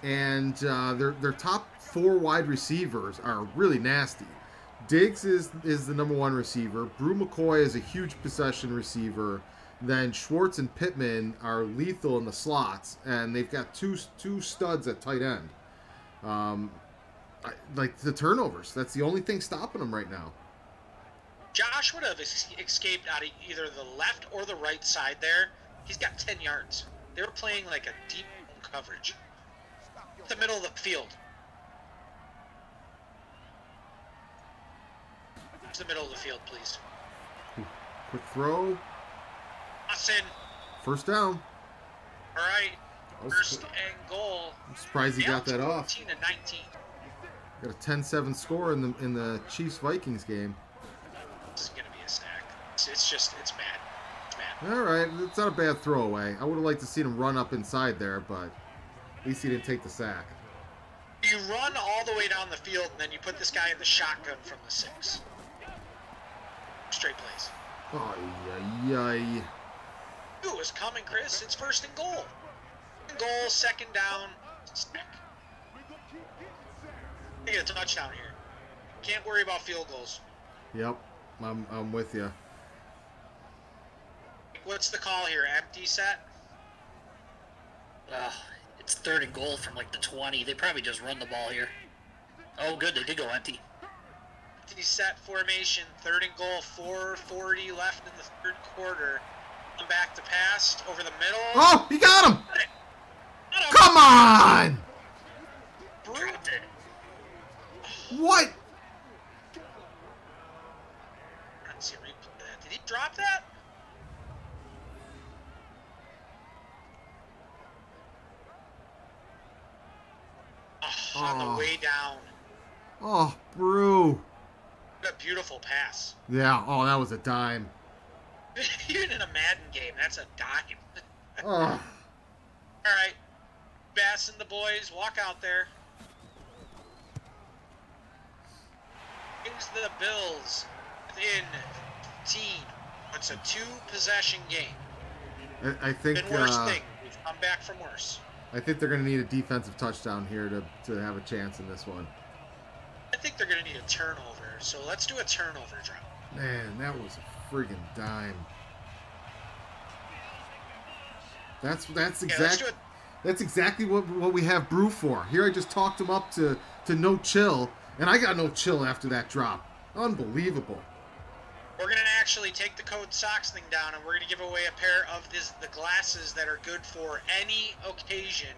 and their top 4 wide receivers are really nasty. Diggs is the number 1 receiver. Brew McCoy is a huge possession receiver. then Schwartz and Pittman are lethal in the slots, and they've got two studs at tight end. Like the turnovers, that's the only thing stopping them right now. Josh would have escaped out of either the left or the right side there. He's got 10 yards. They were playing like a deep coverage. The middle of the field. It's the middle of the field, please. Quick throw. Austin. First down. All right. First and goal. I'm surprised he got that off. 18 to 19. Got a 10-7 score in the Chiefs-Vikings game. This is going to be a sack. It's bad. It's bad. All right, it's not a bad throwaway. I would have liked to see him run up inside there, but at least he didn't take the sack. You run all the way down the field, and then you put this guy in the shotgun from the 6. Straight plays. Ay. Ooh, it's coming, Chris. It's first and goal. Goal, second down, sack. You get a touchdown here. Can't worry about field goals. Yep, I'm with you. What's the call here? Empty set? It's third and goal from like the 20. They probably just run the ball here. Oh, good. They did go empty. Empty set formation. Third and goal. 4:40 left in the third quarter. Come back to pass over the middle. Oh, he got him! Come on! Dropped it. What? Let's see a replay of that. Did he drop that? Oh, on the way down. Oh, Brew. What a beautiful pass. Yeah, oh, that was a dime. Even in a Madden game, that's a dime. Oh. All right. Bass and the boys, walk out there. Brings the Bills within 15. It's a 2-possession game. I think Been worse thing. We've come back from worse. I think they're going to need a defensive touchdown here to have a chance in this one. I think they're going to need a turnover. So let's do a turnover drop. Man, that was a friggin' dime. That's exactly what we have Brew for. Here I just talked him up to no chill, and I got no chill after that drop. Unbelievable. We're going to actually take the code socks thing down, and we're going to give away a pair of the glasses that are good for any occasion,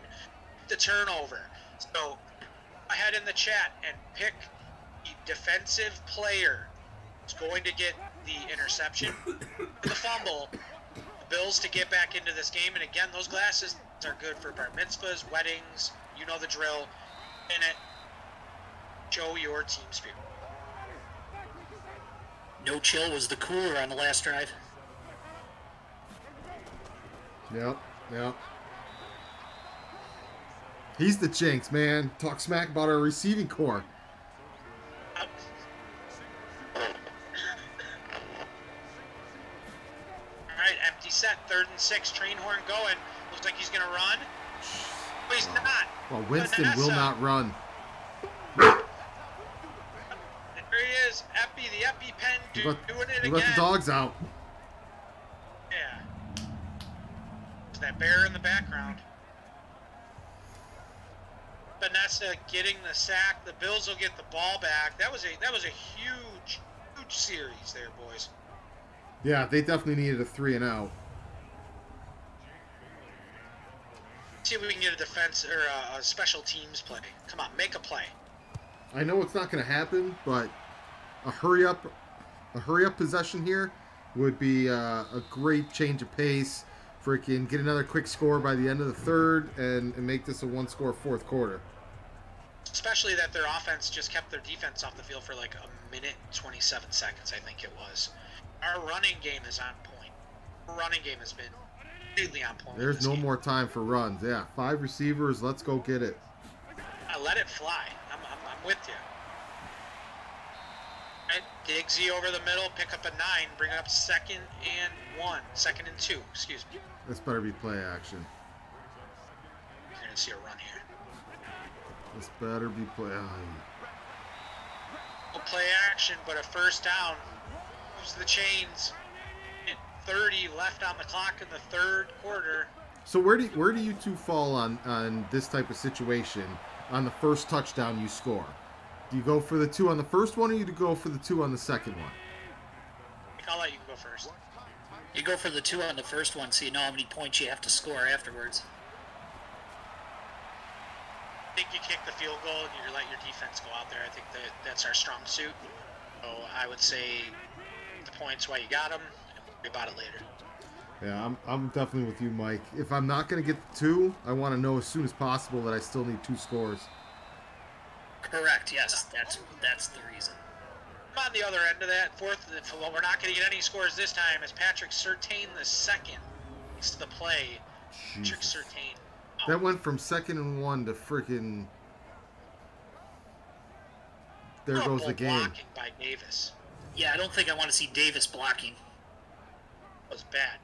the turnover. So go ahead in the chat and pick the defensive player who's going to get the interception or the fumble. The Bills to get back into this game. And again, those glasses are good for bar mitzvahs, weddings, you know the drill. In it, show your team spirit. No chill was the cooler on the last drive. Yep. He's the jinx, man. Talk smack about our receiving core. Alright, empty set, 3rd and 6, train horn going. Looks like he's going to run. Oh, he's not. Well, Winston will not run. There he is, the EpiPen doing it again. Let the dogs out. Yeah. There's that bear in the background. Vanessa getting the sack. The Bills will get the ball back. That was a huge series there, boys. Yeah, they definitely needed a 3-and-out. See if we can get a defense or a special teams play. Come on, make a play. I know it's not going to happen, but a hurry up possession here would be a great change of pace. Freaking get another quick score by the end of the third and make this a 1-score fourth quarter. Especially that their offense just kept their defense off the field for like a minute 27 seconds, I think it was. Our running game is on point. Our running game has been completely on point. There's no more time for runs. Yeah, 5 receivers. Let's go get it. Let it fly. I'm with you. Right, Diggsy over the middle, pick up a 9, bring up 2nd and 2, excuse me. This better be play action. You're going to see a run here. This better be play. No play action, but a first down. Moves the chains. 1:30 left on the clock in the third quarter. So where do you two fall on this type of situation on the first touchdown you score? Do you go for the 2 on the first one, or you go for the 2 on the second one? I'll let you go first. You go for the 2 on the first one, so you know how many points you have to score afterwards. I think you kick the field goal and you let your defense go out there. I think that's our strong suit. So I would say the points while you got them, and worry about it later. Yeah, I'm definitely with you, Mike. If I'm not going to get the 2, I want to know as soon as possible that I still need 2 scores. Correct, yes. That's the reason. I'm on the other end of that. Fourth, well, we're not going to get any scores this time as Patrick Surtain the second makes the play. Patrick Surtain. Oh. That went from 2nd and 1 to freaking... There goes the game. Blocking by Davis. Yeah, I don't think I want to see Davis blocking. That was bad.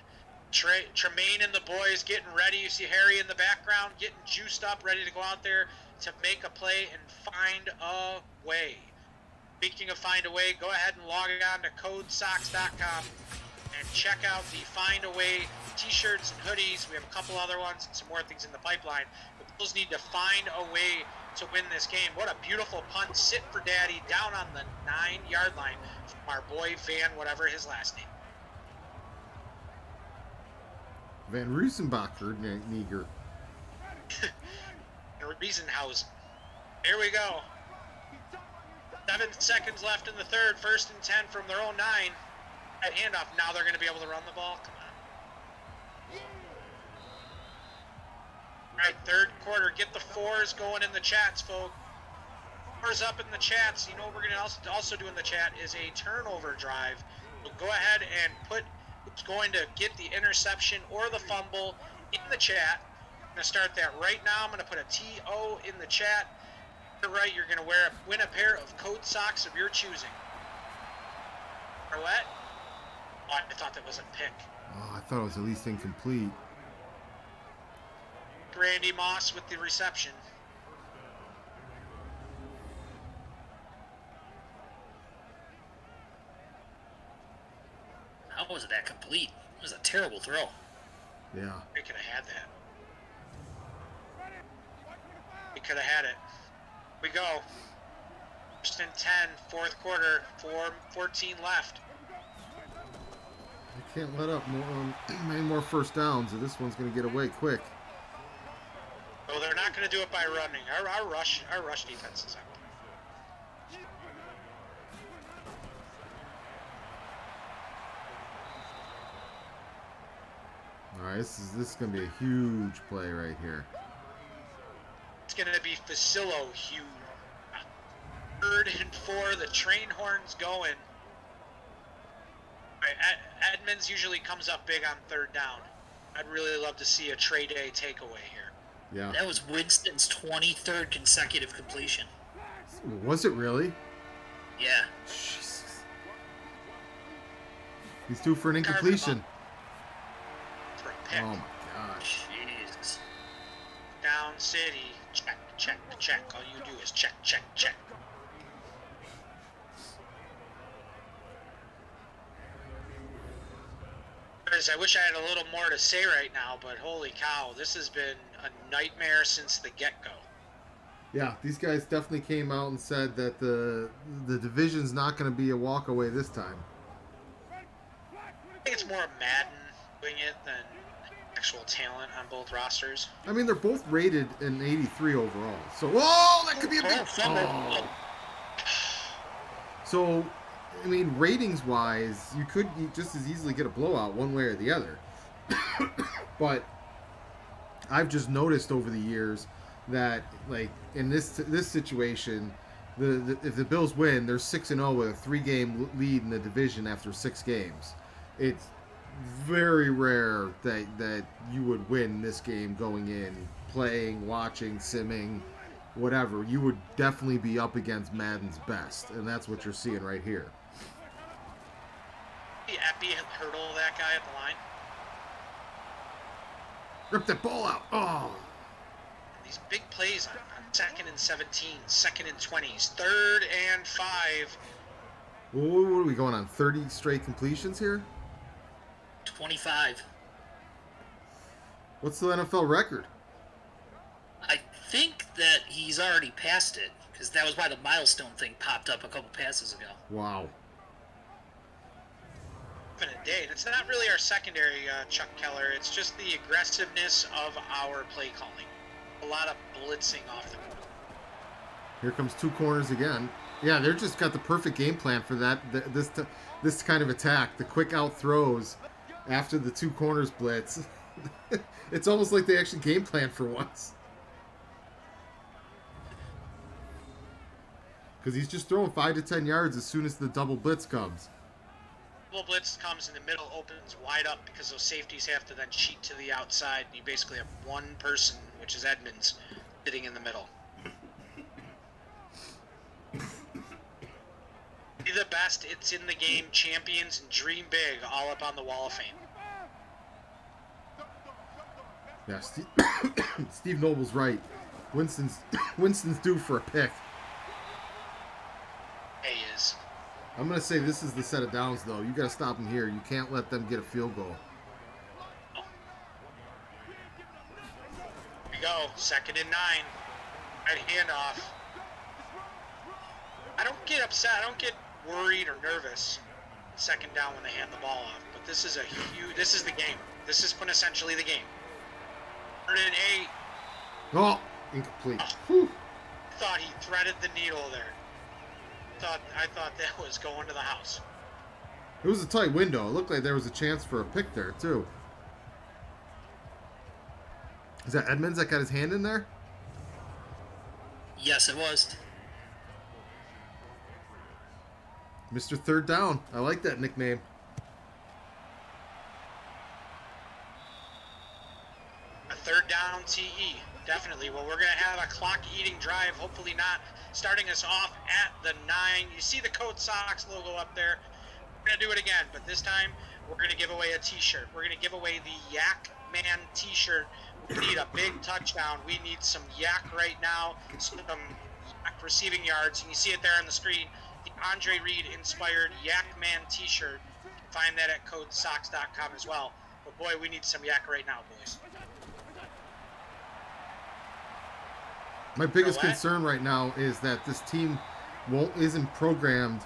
Tremaine and the boys getting ready. You see Harry in the background getting juiced up, ready to go out there to make a play and find a way. Speaking of find a way, go ahead and log on to codesocks.com and check out the Find a Way t-shirts and hoodies. We have a couple other ones and some more things in the pipeline. The Bills need to find a way to win this game. What a beautiful punt. Sit for daddy down on the 9-yard line from our boy Van, whatever his last name. Van Riesenbacher, Neger. Riesenhausen. Here we go. 7 seconds left in the third. 1st and 10 from their own 9. That handoff. Now they're going to be able to run the ball. Come on. All right, third quarter. Get the 4s going in the chats, folks. 4s up in the chats. You know what we're going to also do in the chat is a turnover drive. So go ahead and put who's going to get the interception or the fumble in the chat. I'm going to start that right now. I'm going to put a TO in the chat. You're right, you're going to win a pair of code socks of your choosing. Or what? Oh, I thought that was a pick. Oh, I thought it was at least incomplete. Randy Moss with the reception. How was that complete? It was a terrible throw. Yeah. They could have had that. They could have had it. We go. 1st and 10, fourth quarter, 14 left. I can't let up many more first downs, or this one's going to get away quick. So they're not going to do it by running. Our rush defense is up. All right, this is going to be a huge play right here. It's going to be Facillo huge. 3rd and 4, the train horn's going. All right, Edmonds usually comes up big on 3rd down. I'd really love to see a Trey Day takeaway here. Yeah. That was Winston's 23rd consecutive completion. Was it really? Yeah. Jesus. He's due for an incompletion. For a pick. Oh my gosh. Jesus. Down city. Check, check, check. All you do is check, check, check. I wish I had a little more to say right now, but holy cow, this has been a nightmare since the get-go. Yeah, these guys definitely came out and said that the division's not going to be a walk-away this time. I think it's more Madden doing it than actual talent on both rosters. I mean, they're both rated an 83 overall. So, whoa, that could be a big... Oh. So, I mean, ratings-wise, you could just as easily get a blowout one way or the other. But I've just noticed over the years that, like, in this situation, if the Bills win, they're 6-0 with a 3-game lead in the division after 6 games. It's very rare that you would win this game going in, playing, watching, simming, whatever. You would definitely be up against Madden's best, and that's what you're seeing right here. Epi hurdle that guy at the line. Rip that ball out. Oh. These big plays on 2nd and 17, 2nd and 20s, 3rd and 5. What are we going on? 30 straight completions here? 25. What's the NFL record? I think that he's already passed it, because that was why the milestone thing popped up a couple passes ago. Wow. A day. It's not really our secondary, Chuck Keller. It's just the aggressiveness of our play calling. A lot of blitzing off the field. Here comes two corners again. Yeah, they're just got the perfect game plan for that. This kind of attack. The quick out throws after the two corners blitz. It's almost like they actually game plan for once. Because he's just throwing 5 to 10 yards as soon as the double blitz comes. Double blitz comes in the middle, opens wide up because those safeties have to then cheat to the outside. And you basically have one person, which is Edmonds, sitting in the middle. Be the best, it's in the game, champions, and dream big, all up on the Wall of Fame. Yeah, Steve Noble's right. Winston's due for a pick. He is. I'm going to say this is the set of downs, though. You got to stop them here. You can't let them get a field goal. Oh. Here we go. 2nd and 9. Right handoff. I don't get upset. I don't get worried or nervous 2nd down when they hand the ball off. But this is this is the game. This is quintessentially the game. 3rd and 8. Oh, incomplete. Oh. I thought he threaded the needle there. I thought that was going to the house. It was a tight window. It looked like there was a chance for a pick there, too. Is that Edmonds that got his hand in there? Yes, it was. Mr. Third Down. I like that nickname. A 3rd down TE. Definitely. Well, we're going to have a clock-eating drive, hopefully not starting us off at the 9. You see the Code Sox logo up there. We're going to do it again, but this time we're going to give away a T-shirt. We're going to give away the Yak Man T-shirt. We need a big touchdown. We need some yak right now, some yak receiving yards. And you see it there on the screen, the Andre Reed-inspired Yak Man T-shirt. Find that at codesox.com as well. But, boy, we need some yak right now, boys. My biggest concern right now is that this team isn't programmed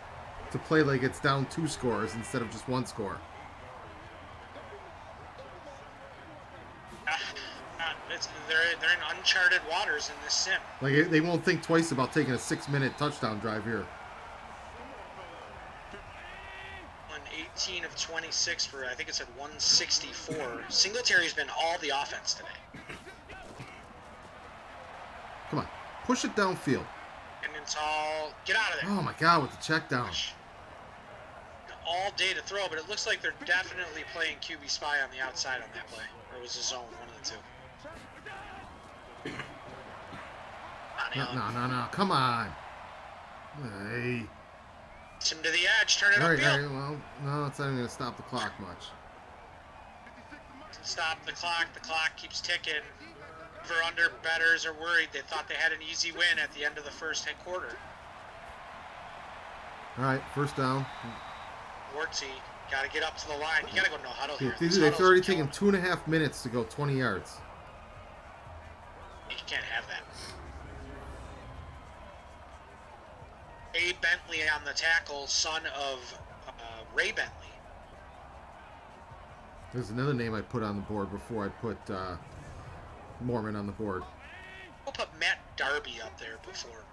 to play like it's down 2 scores instead of just 1 score. They're in uncharted waters in this sim. Like, they won't think twice about taking a 6-minute touchdown drive here. 18 of 26 for, I think it said 164. Singletary's been all the offense today. Come on. Push it downfield. And it's all... Get out of there. Oh, my God, with the check down. All day to throw, but it looks like they're definitely playing QB spy on the outside on that play. Or it was a zone, one of the two. No. Come on. Hey. Push him to the edge. Turn it All upfield. right. Well, no, it's not even going to stop the clock much. Stop the clock. The clock keeps ticking. Over-under bettors are worried. They thought they had an easy win at the end of the first quarter. All right, first down. Wartsy, got to get up to the line. You got to go no huddle here. They've already taken 2.5 minutes to go 20 yards. You can't have that. A. Bentley on the tackle, son of Ray Bentley. There's another name I put on the board before I put Mormon on the board. We'll put Matt Darby up there before.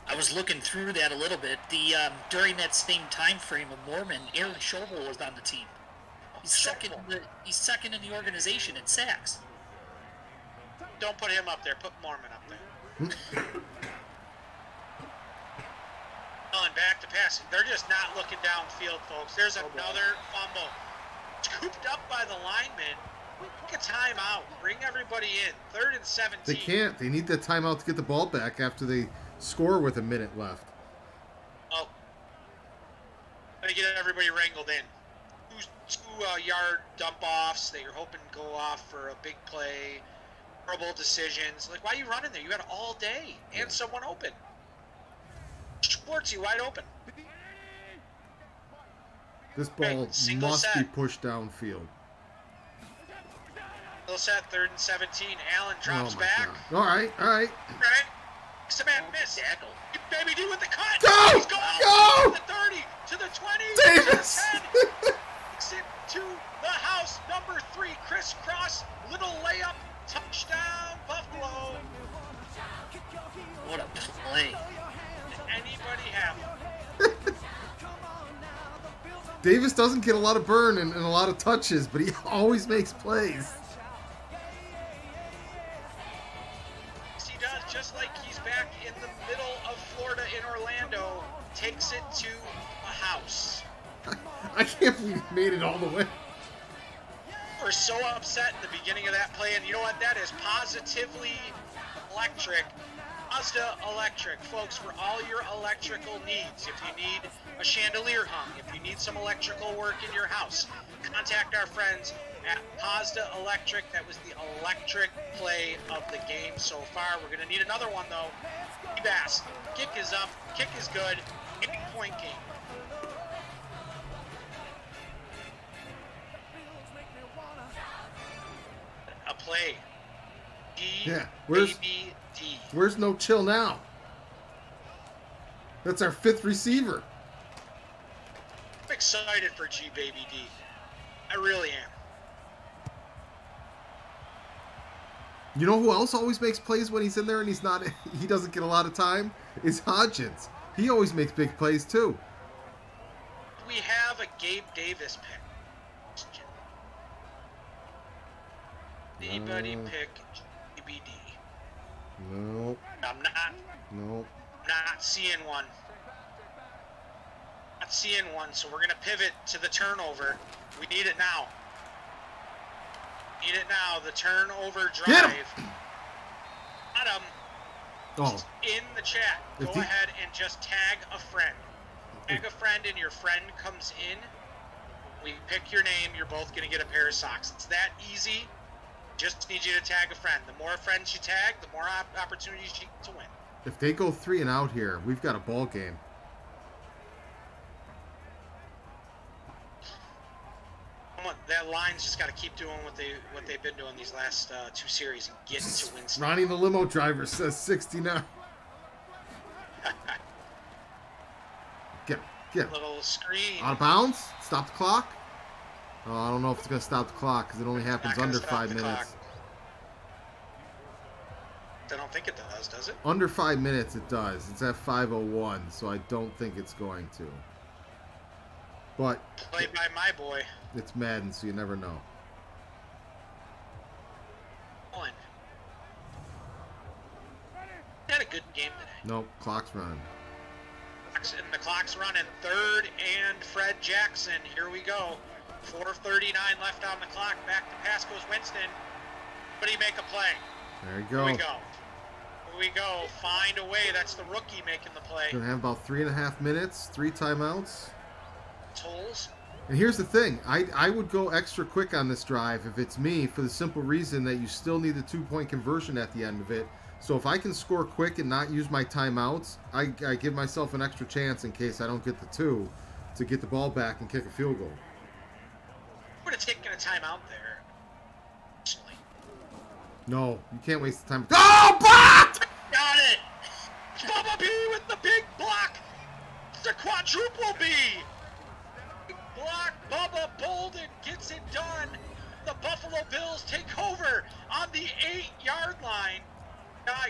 I was looking through that a little bit. During that same time frame of Mormon, Aaron Schobel was on the team. He's second in the organization in sacks. Don't put him up there. Put Mormon up there. And back to passing. They're just not looking downfield, folks. There's another fumble. Scooped up by the lineman. Take a timeout. Bring everybody in. 3rd and 17. They can't. They need that timeout to get the ball back after they score with a minute left. Oh. Gotta get everybody wrangled in. Two-yard dump-offs that you're hoping go off for a big play. Horrible decisions. Like, why are you running there? You had all day and someone open. Schwartzy wide open. This ball single must set. be pushed downfield. Still set, 3rd and 17. Allen drops Oh my back. God. All right. Right. Cement miss. Tackle. Baby D with the cut. Go! He's going Go! to the 30, to the 20, Davis! to the 10. Takes it to the house. Number 3, crisscross. Little layup. Touchdown, Buffalo. What a play. Does anybody have it? Davis doesn't get a lot of burn and a lot of touches, but he always makes plays. He does, just like he's back in the middle of Florida in Orlando. Takes it to a house. I can't believe he made it all the way. We're so upset in the beginning of that play, and you know what? That is positively electric. Mazda Electric, folks, for all your electrical needs. If you need a chandelier hung, if you need some electrical work in your house, contact our friends at Mazda Electric. That was the electric play of the game so far. We're going to need another one, though. Bass, kick is up, kick is good, 8-point game. A play. Yeah, where's no chill now? That's our 5th receiver. I'm excited for G Baby D. I really am. You know who else always makes plays when he's in there and he doesn't get a lot of time? Is Hodgins. He always makes big plays too. We have a Gabe Davis pick. Anybody pick GBD? Nope. I'm not seeing one. Not seeing one, so we're going to pivot to the turnover. We need it now. Need it now. The turnover drive. Get him! Adam, Oh, in the chat, go ahead and just tag a friend. Tag a friend, and your friend comes in. We pick your name. You're both going to get a pair of socks. It's that easy. Just need you to tag a friend. The more friends you tag, the more opportunities you get to win. if they go 3 and out here, we've got a ball game. That line's just got to keep doing what they've been doing these last 2 series and get to win. Ronnie the limo driver says 69. Get him. Little screen. Out of bounds? Stop the clock? Oh, I don't know if it's going to stop the clock because it only happens Not gonna under stop 5 the minutes. clock. I don't think it does it? Under 5 minutes it does. It's at 5:01, so I don't think it's going to. But Played by my boy. it's Madden, so you never know. One. Had a good game today. Nope, clock's running. And the clock's running. 3rd and Fred Jackson. Here we go. 4:39 left on the clock. Back to pass goes Winston. But he make a play. There you go. Here we go. Here we go. Find a way. That's the rookie making the play. Gonna have about 3.5 minutes, 3 timeouts. Tolls. And here's the thing, I would go extra quick on this drive if it's me, for the simple reason that you still need the 2-point conversion at the end of it. So if I can score quick and not use my timeouts, I give myself an extra chance in case I don't get the 2 to get the ball back and kick a field goal. Would have taken a timeout there. Personally. No, you can't waste the time. Oh, blocked! Got it! Bubba B with the big block. The quadruple B. Block. Bubba Bolden gets it done. The Buffalo Bills take over on the 8-yard line.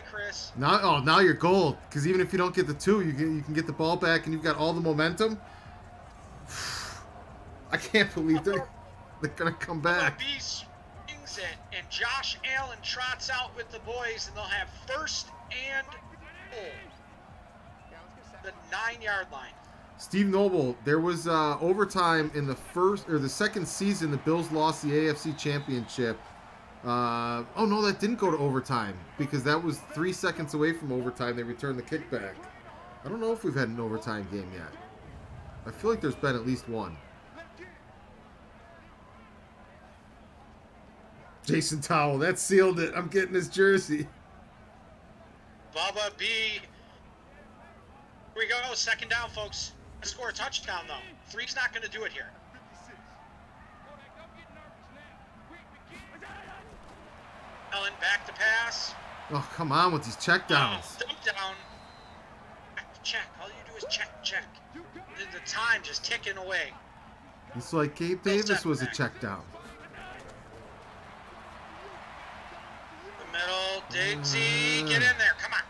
Chris. Now you're gold, because even if you don't get the 2, you can get the ball back and you've got all the momentum. I can't believe they're gonna come back. B swings it, and Josh Allen trots out with the boys, and they'll have 1st and goal. The 9-yard line. Steve Noble, there was overtime in the second season. The Bills lost the AFC Championship. Oh no, that didn't go to overtime because that was 3 seconds away from overtime. They returned the kickback. I don't know if we've had an overtime game yet. I feel like there's been at least one. Jason Towell, that sealed it. I'm getting his jersey. Bubba B. Here we go. 2nd down, folks. Score a touchdown, though. 3's not going to do it here. Allen back to pass. Oh, come on with these checkdowns. Dump down. Check. All you do is check. The time just ticking away. It's like Gabe Davis was a check down. The middle, Diggsy, get in there, come on.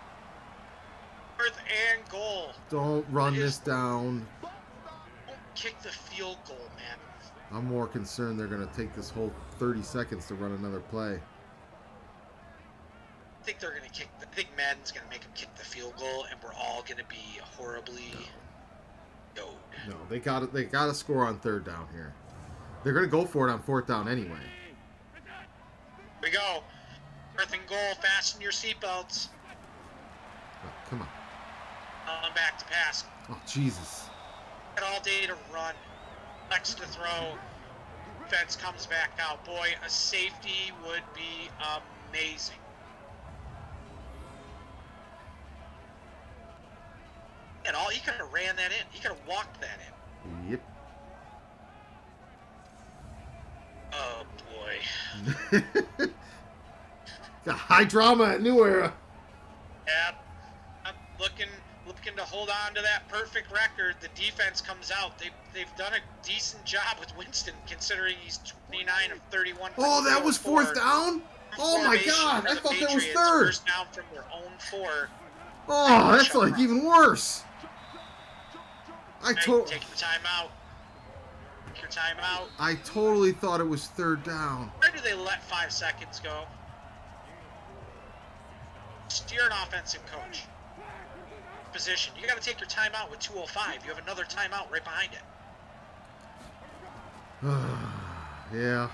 4th and goal. Don't run this down. Don't kick the field goal, man. I'm more concerned they're going to take this whole 30 seconds to run another play. I think they're going to kick. I think Madden's going to make them kick the field goal, and we're all going to be horribly goad. No, they got to score on 3rd down here. They're going to go for it on 4th down anyway. Here we go. 4th and goal. Fasten your seatbelts. Oh, come on. On back to pass. Oh, Jesus. Got all day to run. Flex to throw. Defense comes back out. Boy, a safety would be amazing. He could have ran that in. He could have walked that in. Yep. Oh boy. Got high drama at New Era. Yep. I'm looking to hold on to that perfect record. The defense comes out. They've done a decent job with Winston, considering he's 29 of 31. Oh, that was 4th down? Oh my God! I thought that was 3rd. First down from their own 4. Oh, that's like even worse. Take the timeout. Take your timeout. I totally thought it was 3rd down. Why do they let 5 seconds go? You're an offensive coach. Position. You got to take your timeout with 2:05. You have another timeout right behind it. Yeah.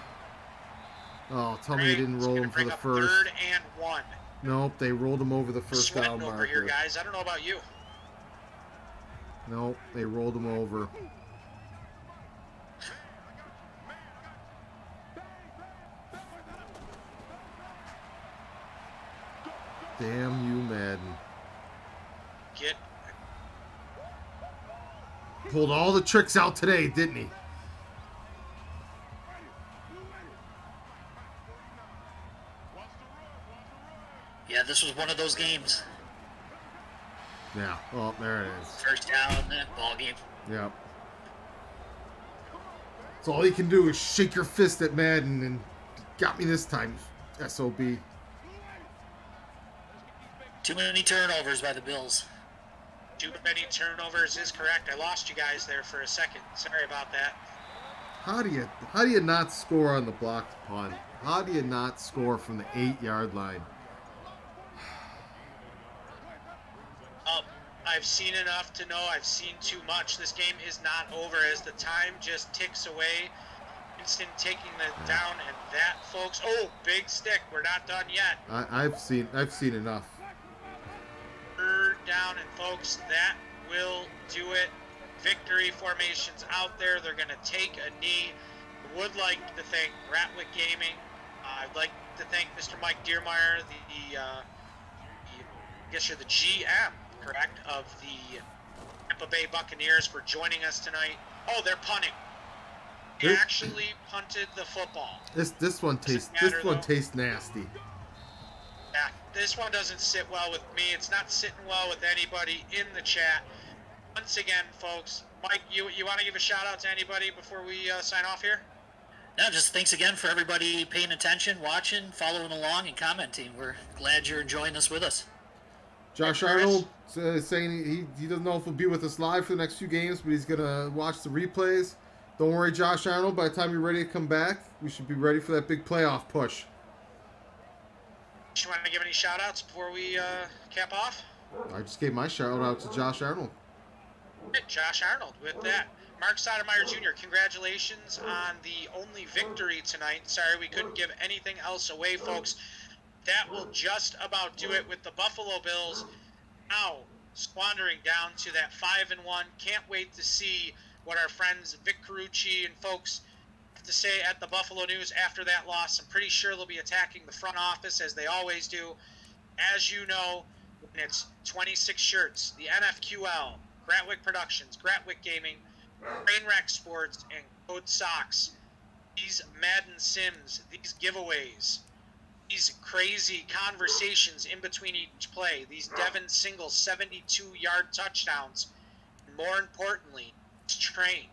Oh, tell me you didn't roll him for the first. 3rd and 1. Nope, they rolled him over the first down Sweating marker. over here, guys. I don't know about you. Nope, they rolled him over. Damn you, Madden. Pulled all the tricks out today, didn't he? Yeah, this was one of those games. Yeah. Oh, there it is. First down, ball game. Yep. So all you can do is shake your fist at Madden, and got me this time, SOB. Too many turnovers by the Bills. Too many turnovers is correct. I lost you guys there for a second. Sorry about that. How do you not score on the blocked punt? How do you not score from the 8-yard line? I've seen enough to know I've seen too much. This game is not over as the time just ticks away. Winston taking the down, and that, folks. Oh, big stick. We're not done yet. I've seen enough. 3rd down, and folks, that will do it. Victory formations out there. They're going to take a knee. I would like to thank Ratwick Gaming. I'd like to thank Mr. Mike Diermeyer, I guess you're the GM, correct, of the Tampa Bay Buccaneers, for joining us tonight. Oh, they're punting. They actually punted the football. This one tastes nasty. Yeah, this one doesn't sit well with me. It's not sitting well with anybody in the chat. Once again, folks, Mike, you want to give a shout out to anybody before we sign off here? No, just thanks again for everybody paying attention, watching, following along, and commenting. We're glad you're enjoying this with us. Josh Arnold saying he doesn't know if he'll be with us live for the next few games, but he's going to watch the replays. Don't worry, Josh Arnold. By the time you're ready to come back, we should be ready for that big playoff push. You want to give any shout-outs before we cap off? I just gave my shout-out to Josh Arnold. Josh Arnold with that. Mark Sotomayor Jr., congratulations on the only victory tonight. Sorry we couldn't give anything else away, folks. That will just about do it with the Buffalo Bills now squandering down to that 5-1. Can't wait to see what our friends Vic Carucci and folks have to say at the Buffalo News after that loss. I'm pretty sure they'll be attacking the front office as they always do. As you know, when it's 26 shirts, the NFQL, Gratwick Productions, Gratwick Gaming, Trainwreck Sports, and Code Sox. These Madden Sims, these giveaways, these crazy conversations in between each play, these Devin Single 72-yard touchdowns, and more importantly, this train.